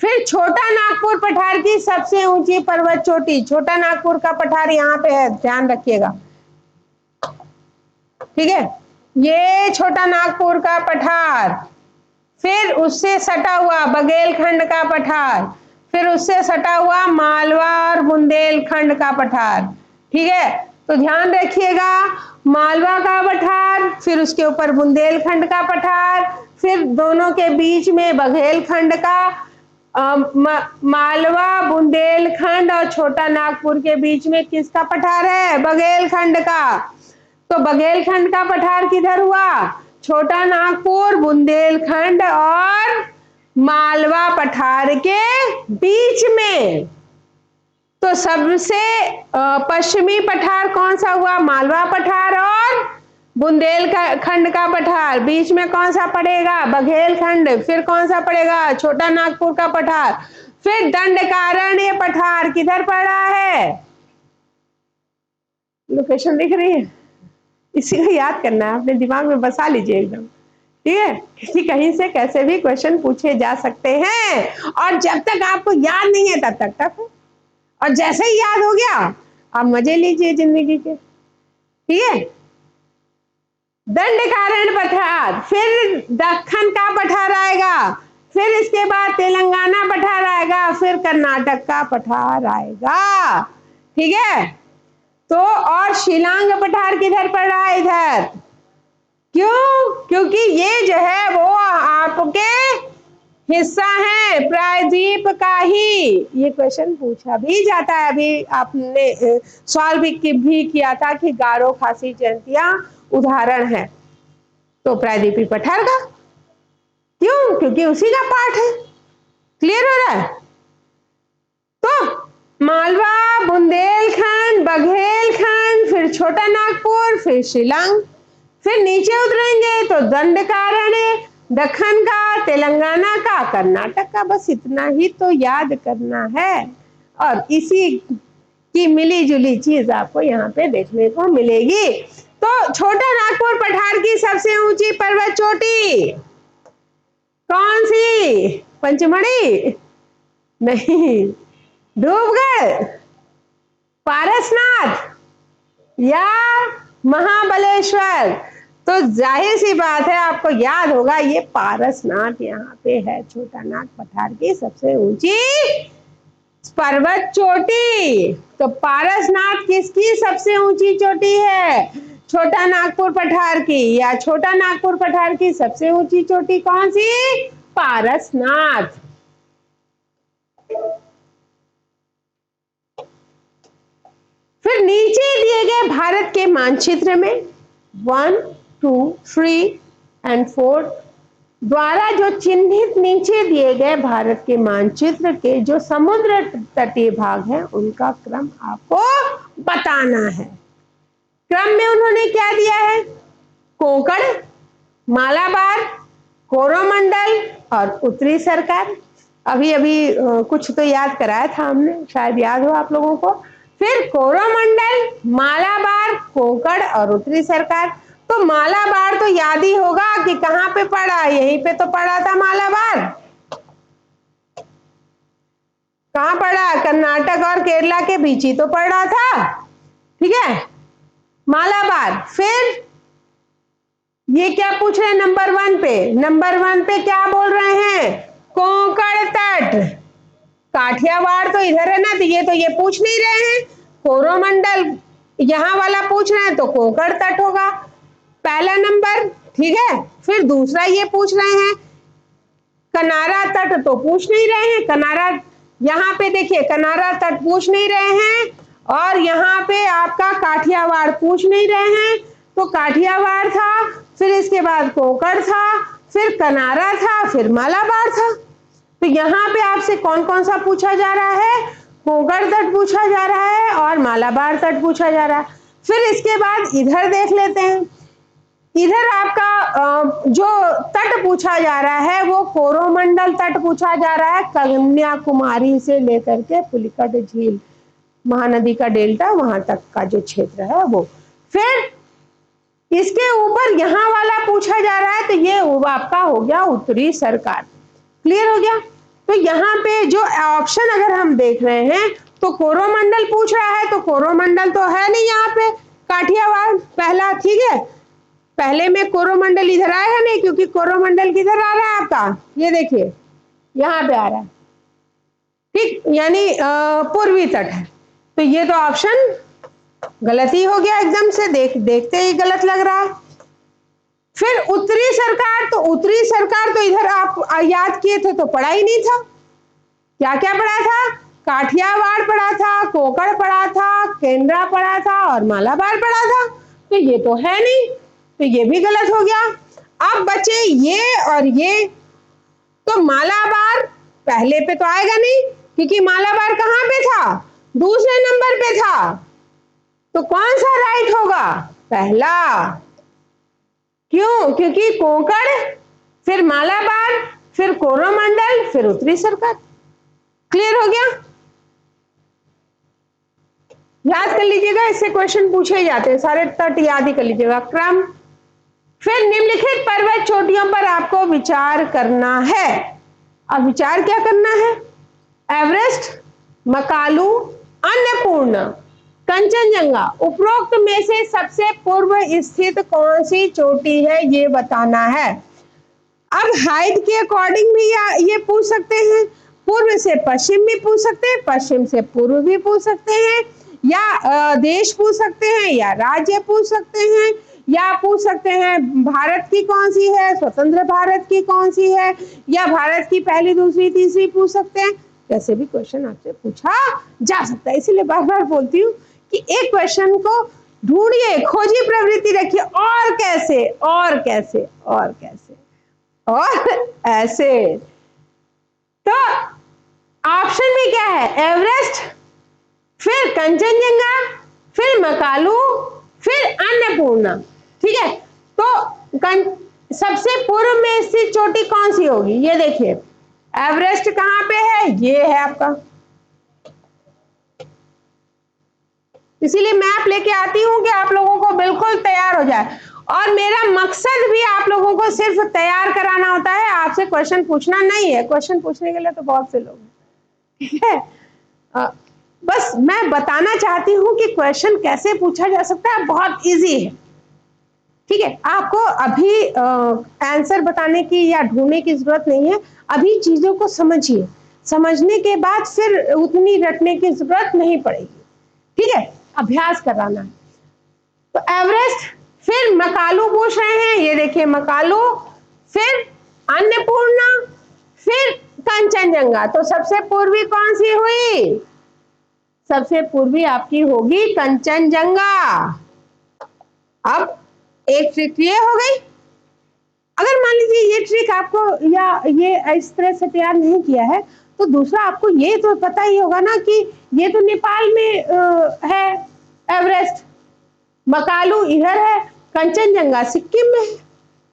फिर छोटा नागपुर पठार की सबसे ऊंची पर्वत चोटी, छोटा नागपुर का पठार यहाँ पे है, ध्यान रखिएगा। ठीक है, ये छोटा नागपुर का पठार, फिर उससे सटा हुआ बघेलखंड का पठार, फिर उससे सटा हुआ मालवा और बुंदेलखंड का पठार। ठीक है, तो ध्यान रखिएगा, मालवा का पठार, फिर उसके ऊपर बुंदेलखंड का पठार, फिर दोनों के बीच में बघेलखंड का, मालवा, बुंदेलखंड और छोटा नागपुर के बीच में किसका पठार है? बघेलखंड का। तो बघेलखंड का पठार किधर हुआ? छोटा नागपुर, बुंदेलखंड और मालवा पठार के बीच में। तो सबसे पश्चिमी पठार कौन सा हुआ? मालवा पठार और बुंदेलखंड का पठार। बीच में कौन सा पड़ेगा? बघेलखंड। फिर कौन सा पड़ेगा? छोटा नागपुर का पठार। फिर दंडकारण्य पठार किधर पड़ा है? लोकेशन दिख रही है? इसी को याद करना है, अपने दिमाग में बसा लीजिए एकदम। ठीक है, क्योंकि कहीं से कैसे भी क्वेश्चन पूछे जा सकते हैं और जब तक आपको याद नहीं है तब तक टफ है, और जैसे ही याद हो गया आप मजे लीजिए जिंदगी के। ठीक है, दंडकारण्य पठार, फिर दक्कन का पठार आएगा, फिर इसके बाद तेलंगाना पठार आएगा, फिर कर्नाटक का पठार आएगा। ठीक है, तो और शिलांग पठार किधर पड़ रहा है? इधर। क्यों? क्योंकि ये जो है वो आपके हिस्सा है प्रायद्वीप का ही। ये क्वेश्चन पूछा भी जाता है, अभी आपने सॉल्व भी किया था कि गारो खासी जयंतियां उदाहरण है तो प्रायद्वीपी पठार का। क्यों? क्योंकि उसी का पार्ट है। क्लियर हो रहा है? तो मालवा, बुंदेलखंड, बघेलखंड, फिर छोटा नागपुर, फिर शिलांग, फिर नीचे उतरेंगे तो दंडकारण्य, दक्कन का, तेलंगाना का, कर्नाटक का। बस इतना ही तो याद करना है और इसी की मिली जुली चीज आपको यहाँ पे देखने को मिलेगी। तो छोटा नागपुर पठार की सबसे ऊंची पर्वत चोटी कौन सी? पंचमढ़ी नहीं, डूबगढ़, पारसनाथ या महाबलेश्वर? तो जाहिर सी बात है आपको याद होगा ये पारसनाथ यहाँ पे है, छोटा नाग पठार की सबसे ऊंची पर्वत चोटी। तो पारसनाथ किसकी सबसे ऊंची चोटी है? छोटा नागपुर पठार की। या छोटा नागपुर पठार की सबसे ऊंची चोटी कौन सी? पारसनाथ। फिर नीचे दिए गए भारत के मानचित्र में 1, 2, 3 and 4 द्वारा जो चिन्हित नीचे दिए गए भारत के मानचित्र के जो समुद्र तटीय भाग है उनका क्रम आपको बताना है। क्रम में उन्होंने क्या दिया है? कोंकण, मालाबार, कोरोमंडल और उत्तरी सरकार। अभी अभी कुछ तो याद कराया था हमने, शायद याद हो आप लोगों को। फिर कोरोमंडल, मालाबार, कोंकण और उत्तरी सरकार। तो मालाबार तो याद ही होगा कि कहां पे पड़ा, यहीं पे तो पड़ा था मालाबार। कहां पड़ा? कर्नाटक और केरला के बीच ही तो पड़ा था, ठीक है, मालाबार। फिर ये क्या पूछ रहे हैं नंबर 1 पे? नंबर 1 पे क्या बोल रहे हैं? कोंकण तट। काठियावाड़ तो इधर है ना, तो ये पूछ नहीं रहे हैं। कोरोमंडल यहां वाला पूछ रहे हैं तो कोंकण तट होगा पहला नंबर, ठीक है। फिर दूसरा ये पूछ रहे हैं कनारा तट, तो पूछ नहीं रहे हैं। कनारा यहाँ पे देखिए, कनारा तट पूछ नहीं रहे हैं, और यहाँ पे आपका काठियावाड़ पूछ नहीं रहे हैं। तो काठियावाड़ था, फिर इसके बाद कोंकण था, फिर कनारा था, फिर मालाबार था। तो यहाँ पे आपसे कौन कौन सा पूछा जा रहा है? कोंकण तट पूछा जा रहा है और मालाबार तट पूछा जा रहा है। फिर इसके बाद इधर देख लेते हैं। इधर आपका जो तट पूछा जा रहा है वो कोरोमंडल तट पूछा जा रहा है, कन्याकुमारी से लेकर के पुलिकट झील, महानदी का डेल्टा वहां तक का जो क्षेत्र है वो। फिर इसके ऊपर यहाँ वाला पूछा जा रहा है, तो ये आपका हो गया उत्तरी सरकार। क्लियर हो गया? तो यहाँ पे जो ऑप्शन अगर हम देख रहे हैं तो कोरोमंडल पूछ रहा है, तो कोरोमंडल तो है नहीं यहाँ पे, काठियावाड़ पहला, ठीक है। पहले में कोरोमंडल इधर आएगा नहीं, क्योंकि कोरोमंडल किधर आ रहा है आपका, ये देखिए यहाँ पे आ रहा है, ठीक, यानी पूर्वी तट है। तो ये तो ऑप्शन गलत ही हो गया एकदम से, देखते ही गलत लग रहा है। फिर उत्तरी सरकार, तो उत्तरी सरकार तो इधर आप याद किए थे तो पढ़ा ही नहीं था। क्या क्या पढ़ा था? काठियावाड़ पढ़ा था, कोंकण पढ़ा था, केंद्रा पढ़ा था और मालाबार पढ़ा था। तो ये तो है नहीं, तो ये भी गलत हो गया। अब बचे ये और ये, तो मालाबार पहले पे तो आएगा नहीं, क्योंकि मालाबार कहां पे था? दूसरे नंबर पे था। तो कौन सा राइट होगा? पहला। क्यों? क्योंकि कोंकण, फिर मालाबार, फिर कोरोमंडल, फिर उत्तरी सरकार। क्लियर हो गया? याद कर लीजिएगा, इससे क्वेश्चन पूछे जाते हैं, सारे तट याद ही कर लीजिएगा। क्रम। फिर निम्नलिखित पर्वत चोटियों पर आपको विचार करना है। अब विचार क्या करना है? एवरेस्ट, मकालू, अन्नपूर्णा, कंचनजंगा, उपरोक्त में से सबसे पूर्व स्थित कौन सी चोटी है, ये बताना है। अब हाइट के अकॉर्डिंग भी ये पूछ सकते हैं, पूर्व से पश्चिम भी पूछ सकते हैं, पश्चिम से पूर्व भी पूछ सकते हैं, या देश पूछ सकते हैं, या राज्य पूछ सकते हैं, या पूछ सकते हैं भारत की कौन सी है, स्वतंत्र भारत की कौन सी है, या भारत की पहली, दूसरी, तीसरी पूछ सकते हैं। कैसे भी क्वेश्चन आपसे पूछा जा सकता है, इसीलिए बार बार बोलती हूँ कि एक क्वेश्चन को ढूंढिए, खोजी प्रवृत्ति रखिए, और कैसे, और कैसे, और कैसे, और ऐसे। तो ऑप्शन में क्या है? एवरेस्ट, फिर कंचनजंगा, फिर मकालू, फिर अन्नपूर्णा, ठीक है। तो सबसे पूर्व में स्थित चोटी कौन सी होगी? ये देखिए, एवरेस्ट कहां पे है? ये है आपका। इसीलिए मैप लेके आती हूं कि आप लोगों को बिल्कुल तैयार हो जाए, और मेरा मकसद भी आप लोगों को सिर्फ तैयार कराना होता है, आपसे क्वेश्चन पूछना नहीं है। क्वेश्चन पूछने के लिए तो बहुत से लोग हैं, ठीक है। बस मैं बताना चाहती हूं कि क्वेश्चन कैसे पूछा जा सकता है, बहुत इजी है, ठीक है। आपको अभी आंसर बताने की या ढूंढने की जरूरत नहीं है, अभी चीजों को समझिए, समझने के बाद फिर उतनी रटने की जरूरत नहीं पड़ेगी, ठीक है, अभ्यास कराना है। तो एवरेस्ट, फिर मकालू पूछ रहे हैं, ये देखिए मकालू, फिर अन्नपूर्णा, फिर कंचनजंगा। तो सबसे पूर्वी कौन सी हुई? सबसे पूर्वी आपकी होगी कंचनजंगा। अब एक ट्रिक ये हो गई। अगर मान लीजिए ये ट्रिक आपको या ये इस तरह से तैयार नहीं किया है, तो दूसरा आपको ये तो पता ही होगा ना कि ये तो नेपाल में है एवरेस्ट, मकालू इधर है, कंचनजंगा सिक्किम में है।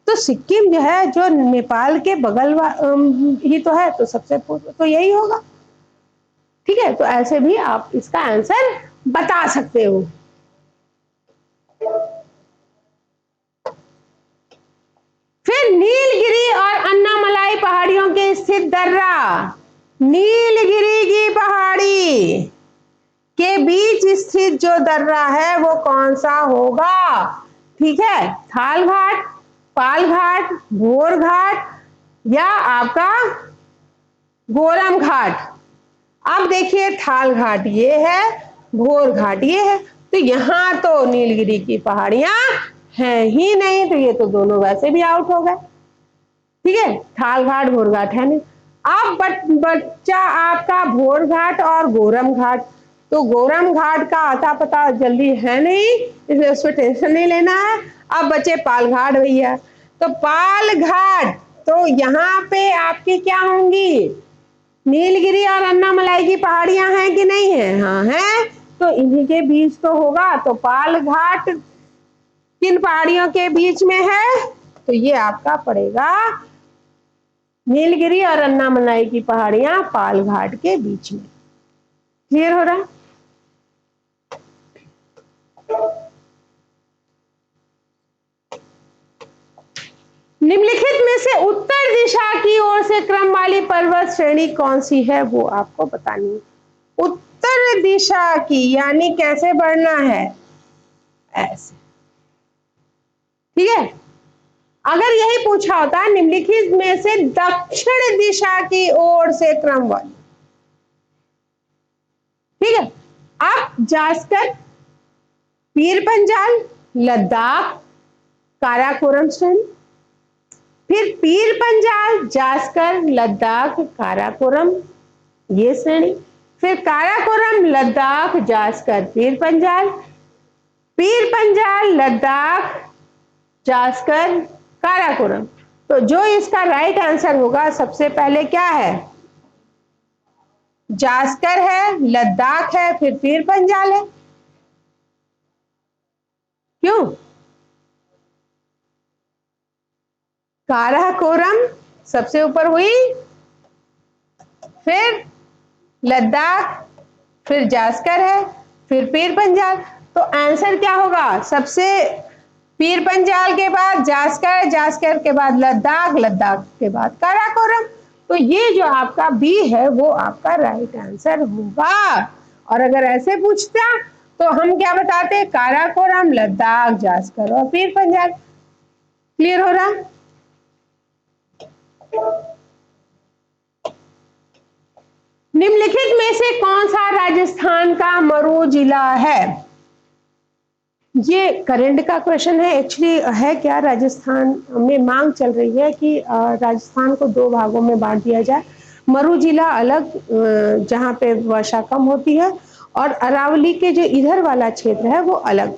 तो सिक्किम जो है जो नेपाल के बगल ही तो है, तो सबसे पूर्व तो यही होगा। ठीक है, तो ऐसे भी आप इसका आंसर बता सकते हो। फिर नीलगिरी और अन्नामलाई पहाड़ियों के स्थित दर्रा, नीलगिरी की पहाड़ी के बीच स्थित जो दर्रा है वो कौन सा होगा? ठीक है, थाल घाट, पाल घाट, भोर घाट या आपका गोरम घाट। अब देखिए थाल घाट ये है, भोर घाट ये है, तो यहां तो नीलगिरी की पहाड़ियां हैं ही नहीं, तो ये तो दोनों वैसे भी आउट हो गए। ठीक है, थाल घाट भोर घाट है नहीं। अब बच्चा आपका भोर घाट और गोरम घाट, तो गोरम घाट का आता पता जल्दी है नहीं, इसलिए उस पर टेंशन नहीं लेना है। अब बचे पाल घाट भैया, तो पाल घाट तो यहाँ पे आपकी क्या होंगी? नीलगिरी और अन्नामलाई की पहाड़ियां हैं कि नहीं है? हाँ है, तो इन्हीं के बीच तो होगा। तो पाल घाट किन पहाड़ियों के बीच में है? तो ये आपका पड़ेगा नीलगिरी और अन्नामलाई की पहाड़ियां पाल घाट के बीच में। क्लियर हो रहा है? निम्नलिखित में से उत्तर दिशा की ओर से क्रम वाली पर्वत श्रेणी कौन सी है, वो आपको बतानी है। उत्तर दिशा की यानी कैसे बढ़ना है? ऐसे। ठीक है, अगर यही पूछा होता निम्नलिखित में से दक्षिण दिशा की ओर से क्रम वाली, ठीक है, आप जास्कर, पीर पंजाल, लद्दाख, काराकोरम श्रेणी, फिर पीर पंजाल, जास्कर, लद्दाख, काराकोरम ये श्रेणी, फिर काराकोरम, लद्दाख, जास्कर, पीर पंजाल, लद्दाख, जास्कर, काराकोरम। तो जो इसका राइट आंसर होगा सबसे पहले क्या है? जास्कर है, लद्दाख है, फिर पीर पंजाल है। क्यों? काराकोरम सबसे ऊपर हुई, फिर लद्दाख, फिर जास्कर है, फिर पीर पंजाल। तो आंसर क्या होगा? सबसे पीर पंजाल के बाद जास्कर, जास्कर के बाद लद्दाख, लद्दाख के बाद काराकोरम। तो ये जो आपका बी है वो आपका राइट आंसर होगा। और अगर ऐसे पूछता तो हम क्या बताते? काराकोरम, लद्दाख, जास्कर और पीर पंजाल। क्लियर हो रहा? निम्नलिखित में से कौन सा राजस्थान का मरु जिला है? ये करंट का क्वेश्चन है। एक्चुअली है क्या, राजस्थान में मांग चल रही है कि राजस्थान को दो भागों में बांट दिया जाए। मरु जिला अलग, जहाँ पे वर्षा कम होती है, और अरावली के जो इधर वाला क्षेत्र है वो अलग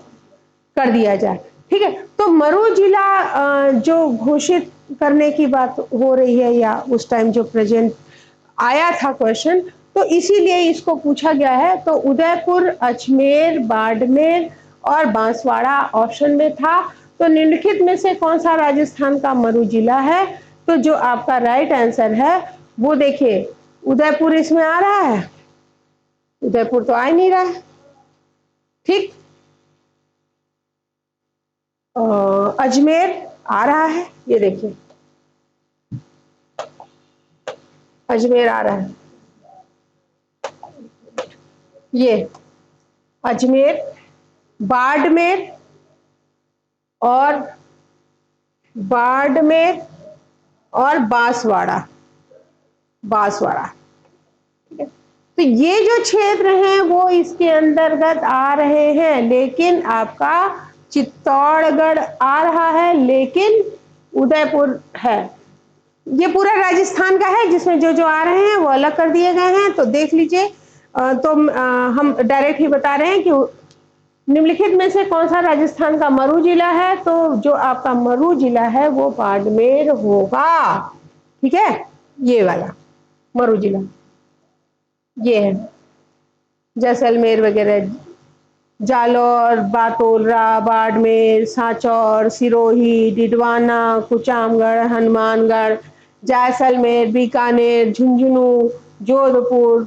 कर दिया जाए। ठीक है, तो मरु जिला जो घोषित करने की बात हो रही है, या उस टाइम जो प्रेजेंट आया था क्वेश्चन, तो इसीलिए इसको पूछा गया है। तो उदयपुर, अजमेर, बाड़मेर और बांसवाड़ा ऑप्शन में था। तो निम्नलिखित में से कौन सा राजस्थान का मरु जिला है? तो जो आपका राइट आंसर है वो देखिए, उदयपुर इसमें आ रहा है, उदयपुर तो आ ही नहीं रहा है। ठीक, अजमेर आ रहा है, ये देखिए अजमेर आ रहा है, ये अजमेर, बाड़मेर और बांसवाड़ा। ठीक है, तो ये जो क्षेत्र हैं वो इसके अंतर्गत आ रहे हैं, लेकिन आपका चित्तौड़गढ़ आ रहा है, लेकिन उदयपुर है। ये पूरा राजस्थान का है, जिसमें जो जो आ रहे हैं वो अलग कर दिए गए हैं। तो देख लीजिए, तो हम डायरेक्ट ही बता रहे हैं कि निम्नलिखित में से कौन सा राजस्थान का मरु जिला है? तो जो आपका मरु जिला है वो बाड़मेर होगा। ठीक है, ये वाला मरु जिला ये है। जैसलमेर वगैरह, जालौर, बातोलरा, बाड़मेर, सांचौर, सिरोही, डिडवाना, कुचामगढ़, हनुमानगढ़, जैसलमेर, बीकानेर, झुंझुनू, जोधपुर,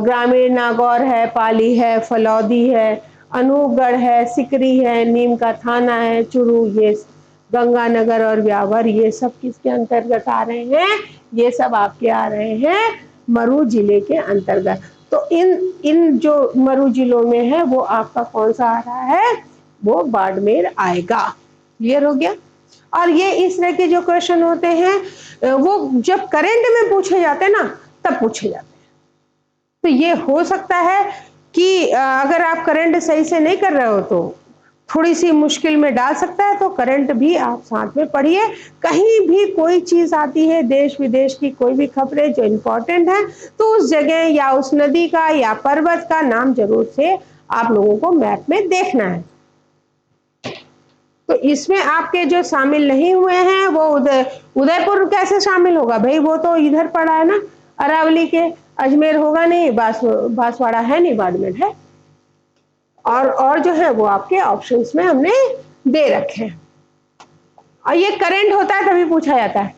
ग्रामीण नागौर है, पाली है, फलौदी है, अनूपगढ़ है, सिकरी है, नीम का थाना है, चुरू, ये गंगानगर और ब्यावर, ये सब किसके अंतर्गत आ रहे हैं? ये सब आपके आ रहे हैं मरु जिले के अंतर्गत। तो इन जो मरु जिलों में है वो आपका कौन सा आ रहा है? वो बाड़मेर आएगा। क्लियर हो गया? और ये इस तरह के जो क्वेश्चन होते हैं वो जब करंट में पूछे जाते हैं ना तब पूछे जाते हैं। तो ये हो सकता है कि अगर आप करंट सही से नहीं कर रहे हो तो थोड़ी सी मुश्किल में डाल सकता है, तो करंट भी आप साथ में पढ़िए। कहीं भी कोई चीज आती है, देश विदेश की कोई भी खबरें जो इम्पोर्टेंट है, तो उस जगह या उस नदी का या पर्वत का नाम जरूर से आप लोगों को मैप में देखना है। तो इसमें आपके जो शामिल नहीं हुए हैं वो उदयपुर कैसे शामिल होगा भाई? वो तो इधर पड़ा है ना, अरावली के। अजमेर होगा नहीं, बांसवाड़ा है नहीं, बाड़मेर है। और जो है वो आपके ऑप्शंस में हमने दे रखे हैं। और ये करंट होता है तभी पूछा जाता है।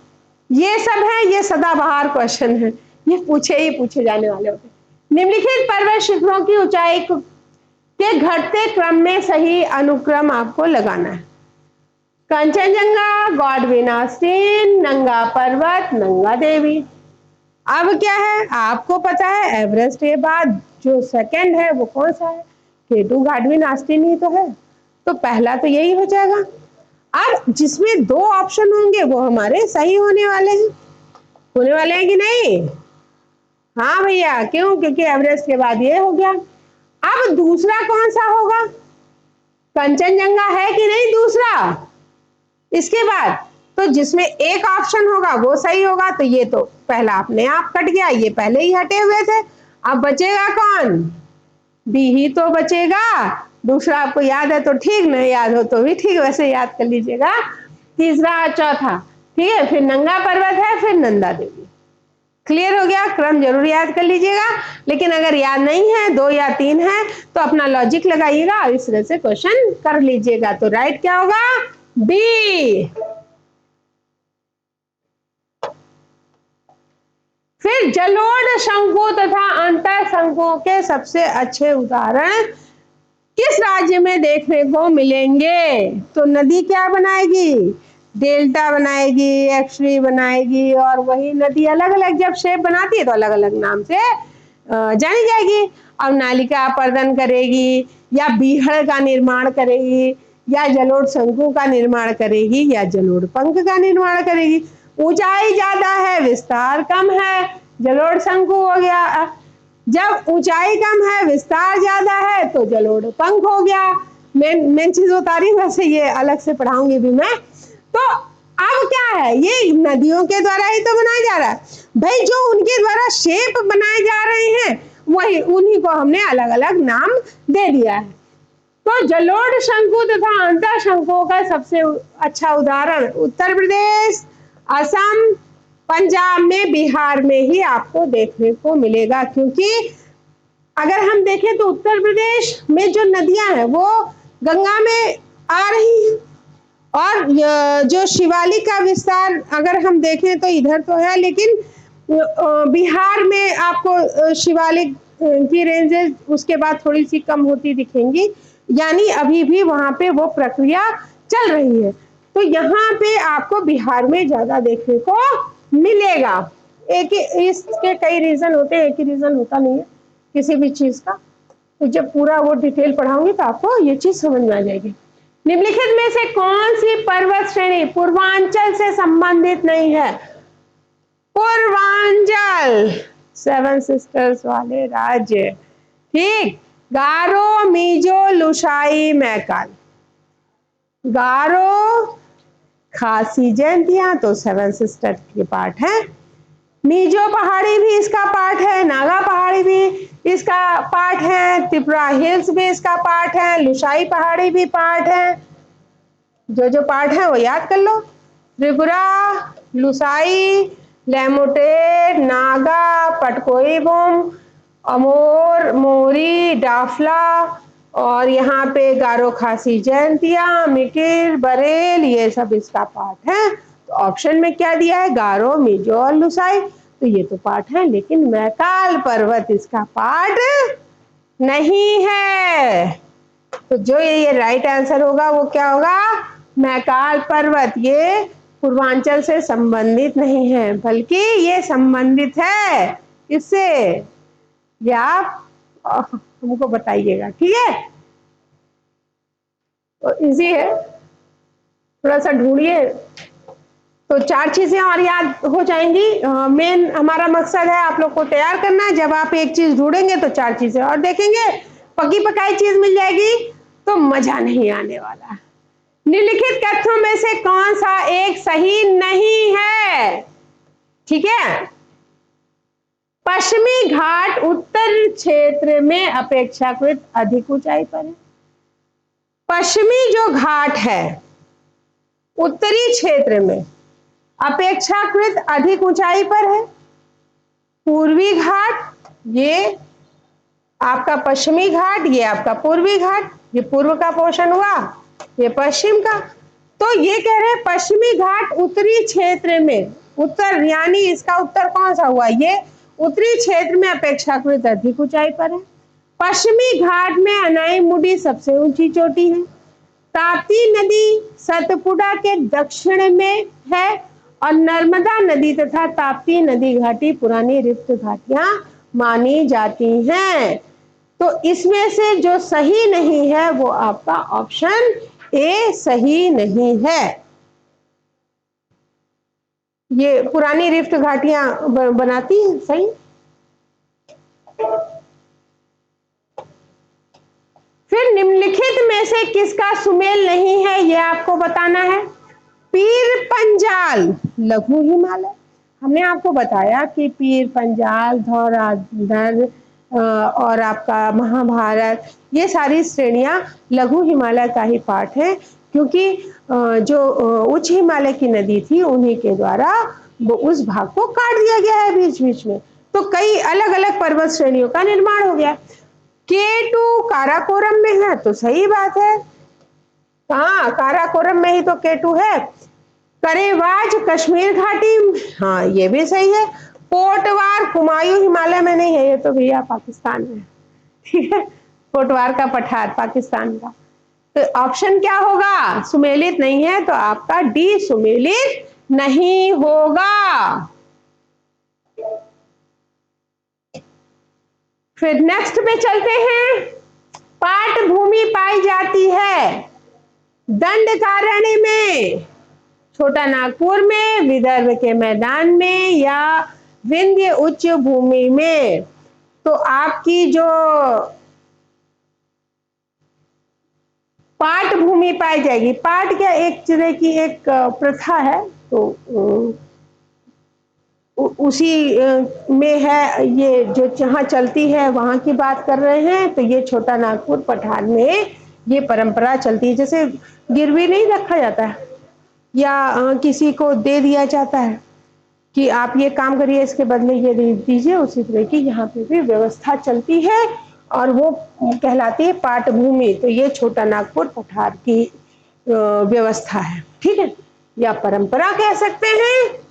ये सब है, ये सदाबहार क्वेश्चन है, ये पूछे जाने वाले होते हैं। निम्नलिखित पर्वत शिखरों की ऊंचाई के घटते क्रम में सही अनुक्रम आपको लगाना है। कंचनजंगा, गॉडविन ऑस्टिन, नंगा पर्वत, नंगा देवी। अब क्या है, आपको पता है एवरेस्ट के बाद जो सेकंड है वो कौन सा है? केटू, गॉडविन ऑस्टिन ही तो है। तो पहला तो यही हो जाएगा। अब जिसमें दो ऑप्शन होंगे वो हमारे सही होने वाले हैं कि नहीं? हाँ भैया, क्यों? क्योंकि एवरेस्ट के बाद ये हो गया। अब दूसरा कौन सा होगा? कंचनजंगा है कि नहीं दूसरा इसके बाद? तो जिसमें एक ऑप्शन होगा वो सही होगा। तो ये तो पहला अपने आप कट गया, ये पहले ही हटे हुए थे। अब बचेगा कौन? बी ही तो बचेगा। दूसरा आपको याद है तो ठीक, नहीं याद हो तो भी ठीक, वैसे याद कर लीजिएगा। तीसरा और चौथा, ठीक है। फिर नंगा पर्वत है, फिर नंदा देवी। क्लियर हो गया? क्रम जरूर याद कर लीजिएगा। लेकिन अगर याद नहीं है, 2 या 3 है, तो अपना लॉजिक लगाइएगा और इस तरह से क्वेश्चन कर लीजिएगा। तो राइट क्या होगा? बी। फिर जलोढ़ शंकु तथा अंतर शंकुओं के सबसे अच्छे उदाहरण किस राज्य में देखने को मिलेंगे? तो नदी क्या बनाएगी? डेल्टा बनाएगी, एक्सट्री बनाएगी, और वही नदी अलग अलग जब शेप बनाती है तो अलग अलग नाम से जानी जाएगी। अब नालिका अपर्दन करेगी, या बीहड़ का निर्माण करेगी, या जलोढ़ शंकु का निर्माण करेगी, या जलोढ़ पंख का निर्माण करेगी। ऊंचाई ज्यादा है, विस्तार कम है, जलोढ़ शंकु हो गया। जब ऊंचाई कम है, विस्तार ज्यादा है, तो जलोढ़ पंख हो गया। मेन चीज बता रही हूँ, वैसे ये अलग से पढ़ाऊंगी भी मैं। तो अब क्या है, ये नदियों के द्वारा ही तो बनाया जा रहा है भाई। जो उनके द्वारा शेप बनाए जा रहे हैं वही, उन्हीं को हमने अलग अलग नाम दे दिया है। तो जलोढ़ शंकु तथा अंतर शंकुओं का सबसे अच्छा उदाहरण उत्तर प्रदेश, असम, पंजाब में, बिहार में ही आपको देखने को मिलेगा। क्योंकि अगर हम देखें तो उत्तर प्रदेश में जो नदियां हैं वो गंगा में आ रही हैं, और जो शिवालिक का विस्तार अगर हम देखें तो इधर तो है, लेकिन बिहार में आपको शिवालिक की रेंजेस उसके बाद थोड़ी सी कम होती दिखेंगी, यानी अभी भी वहां पे वो प्रक्रिया चल रही है। तो यहाँ पे आपको बिहार में ज्यादा देखने को मिलेगा। एक ही, इसके कई रीजन होते हैं, एक ही रीजन होता नहीं है किसी भी चीज का। तो जब पूरा वो डिटेल पढ़ाऊंगी तो आपको ये चीज समझ में आ जाएगी। निम्नलिखित में से कौन सी पर्वत श्रेणी पूर्वांचल से संबंधित नहीं है? पूर्वांचल, 7 सिस्टर्स वाले राज्य, ठीक। गारो, मिजो, लुसाई, मैकल। गारो, खासी, जयंतिया तो 7 सिस्टर के पार्ट है। मिजो पहाड़ी भी इसका पार्ट है, नागा पहाड़ी भी इसका पार्ट है, त्रिपुरा हिल्स भी इसका पार्ट है, लुसाई पहाड़ी भी पार्ट है। जो जो पार्ट है वो याद कर लो। त्रिपुरा, लुसाई, लेमोटेड, नागा, पटकोईबुम, अमोर, मोरी, डाफला, और यहाँ पे गारो खासी जयंतिया, मिकिर, बरेल, ये सब इसका पार्ट है। तो ऑप्शन में क्या दिया है? गारो, मिजो और लुसाई। तो ये तो पार्ट है, लेकिन मैकाल पर्वत इसका पार्ट नहीं है। तो जो ये राइट आंसर होगा वो क्या होगा? मैकाल पर्वत। ये पूर्वांचल से संबंधित नहीं है, बल्कि ये संबंधित है किससे? ये आप हमको बताइएगा, ठीक है? तो इजी है, थोड़ा सा ढूंढिए तो 4 चीजें और याद हो जाएंगी। मेन हमारा मकसद है आप लोग को तैयार करना। जब आप एक चीज ढूंढेंगे तो 4 चीजें और देखेंगे। पकी पकाई चीज मिल जाएगी तो मजा नहीं आने वाला। निम्नलिखित कथनों में से कौन सा एक सही नहीं है? ठीक है, पश्चिमी घाट उत्तर क्षेत्र में अपेक्षाकृत अधिक ऊंचाई पर है। पश्चिमी जो घाट है उत्तरी क्षेत्र में अपेक्षाकृत अधिक ऊंचाई पर है। पूर्वी घाट, ये आपका पश्चिमी घाट, ये आपका पूर्वी घाट, ये पूर्व का पोर्शन हुआ, ये पश्चिम का। तो ये कह रहे हैं पश्चिमी घाट उत्तरी क्षेत्र में, उत्तर यानी इसका उत्तर कौन सा हुआ? ये उत्तरी क्षेत्र में अपेक्षाकृत अधिक ऊंचाई पर है। पश्चिमी घाट में अनाईमुडी सबसे ऊंची चोटी है। ताप्ती नदी सतपुड़ा के दक्षिण में है और नर्मदा नदी तथा ताप्ती नदी घाटी पुरानी रिफ्ट घाटियां मानी जाती हैं। तो इसमें से जो सही नहीं है वो आपका ऑप्शन ए सही नहीं है। ये पुरानी रिफ्ट घाटियां बनाती हैं, सही। फिर निम्नलिखित में से किसका सुमेल नहीं है ये आपको बताना है। पीर पंजाल लघु हिमालय, हमने आपको बताया कि पीर पंजाल, धौराधर और आपका महाभारत, ये सारी श्रेणियां लघु हिमालय का ही पार्ट है, क्योंकि जो उच्च हिमालय की नदी थी उन्हीं के द्वारा उस भाग को काट दिया गया है बीच बीच में। तो कई अलग अलग पर्वत श्रेणियों का निर्माण हो गया। K2 काराकोरम में है तो सही बात है, हाँ काराकोरम में ही तो K2 है। करेवाज कश्मीर घाटी, हाँ ये भी सही है। कोटवार कुमायूं हिमालय में नहीं है, ये तो भैया पाकिस्तान में, ठीक है। कोटवार का पठार पाकिस्तान का। तो ऑप्शन क्या होगा? सुमेलित नहीं है, तो आपका डी सुमेलित नहीं होगा। फिर नेक्स्ट पे चलते हैं। पाट भूमि पाई जाती है दंडकारण्य में, छोटा नागपुर में, विदर्भ के मैदान में या विंध्य उच्च भूमि में। तो आपकी जो पाट भूमि पाई जाएगी, पाट क्या एक तरह की एक प्रथा है, तो उसी में है ये, जो जहाँ चलती है वहां की बात कर रहे हैं। तो ये छोटा नागपुर पठार में ये परंपरा चलती है। जैसे गिरवी नहीं रखा जाता है या किसी को दे दिया जाता है कि आप ये काम करिए इसके बदले ये दे दीजिए, उसी तरह की यहाँ पे भी व्यवस्था चलती है और वो कहलाती है पाट भूमि। तो ये छोटा नागपुर पठार की व्यवस्था है, ठीक है, या परंपरा कह सकते हैं।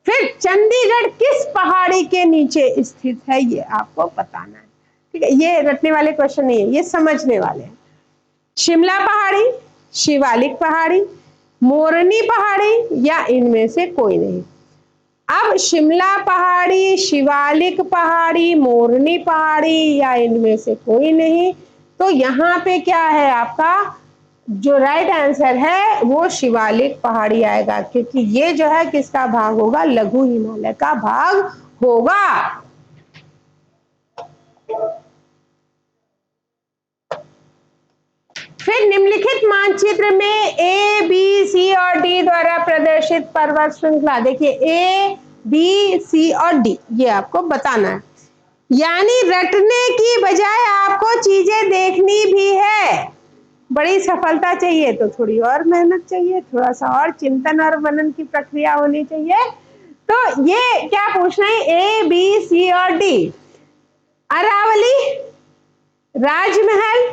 फिर चंडीगढ़ किस पहाड़ी के नीचे स्थित है ये आपको बताना है, ठीक है। ये रटने वाले क्वेश्चन नहीं है, ये समझने वाले हैं। शिमला पहाड़ी, शिवालिक पहाड़ी, मोरनी पहाड़ी या इनमें से कोई नहीं। अब शिमला पहाड़ी, शिवालिक पहाड़ी, मोरनी पहाड़ी या इनमें से कोई नहीं। तो यहाँ पे क्या है आपका जो राइट आंसर है वो शिवालिक पहाड़ी आएगा, क्योंकि ये जो है किसका भाग होगा? लघु हिमालय का भाग होगा। फिर निम्नलिखित निम्नलिखित मानचित्र में ए, बी, सी और डी द्वारा प्रदर्शित पर्वत श्रृंखला, देखिए ए, बी, सी और डी, ये आपको बताना है। यानी रटने की बजाय आपको चीजें देखनी भी है। बड़ी सफलता चाहिए तो थोड़ी और मेहनत चाहिए, थोड़ा सा और चिंतन और मनन की प्रक्रिया होनी चाहिए। तो ये क्या पूछना है, ए, बी, सी और डी। अरावली, राजमहल,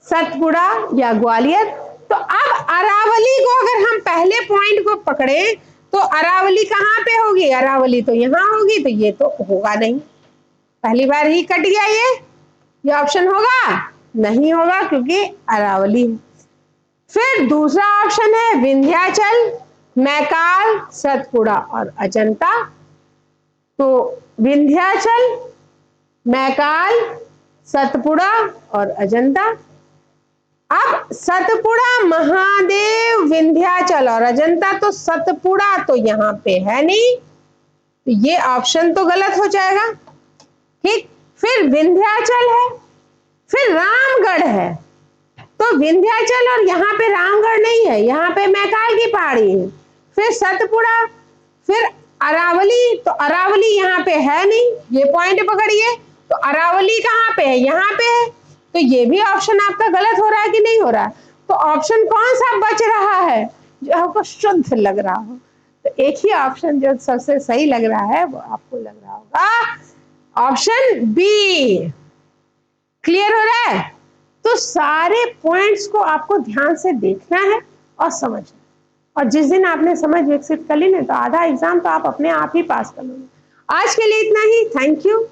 सतपुड़ा या ग्वालियर। तो अब अरावली को अगर हम पहले पॉइंट को पकड़े तो अरावली कहाँ पे होगी, अरावली तो यहाँ होगी, तो ये तो होगा नहीं, पहली बार ही कट गया ये ऑप्शन होगा नहीं होगा क्योंकि अरावली है। फिर दूसरा ऑप्शन है विंध्याचल, मैकाल, सतपुड़ा और अजंता। तो विंध्याचल, मैकाल, सतपुड़ा और अजंता। अब सतपुड़ा, महादेव, विंध्याचल और अजंता, तो सतपुड़ा तो यहाँ पे है नहीं, तो ये ऑप्शन तो गलत हो जाएगा। ठीक, फिर विंध्याचल है, फिर रामगढ़ है। तो विंध्याचल और यहाँ पे रामगढ़ नहीं है, यहाँ पे मैकाल की पहाड़ी है। फिर सतपुड़ा, फिर अरावली, तो अरावली यहाँ पे है नहीं, ये पॉइंट पकड़िए। तो अरावली कहाँ पे है, यहाँ पे है, तो ये भी ऑप्शन आपका गलत हो रहा है कि नहीं हो रहा है। तो ऑप्शन कौन सा बच रहा है जो आपको शुद्ध लग रहा हो। तो एक ही ऑप्शन जो सबसे सही लग रहा है वो आपको लग रहा होगा ऑप्शन बी। क्लियर हो रहा है। तो सारे पॉइंट्स को आपको ध्यान से देखना है और समझना, और जिस दिन आपने समझ विकसित कर ली ना, तो आधा एग्जाम तो आप अपने आप ही पास कर लोगे। आज के लिए इतना ही, थैंक यू।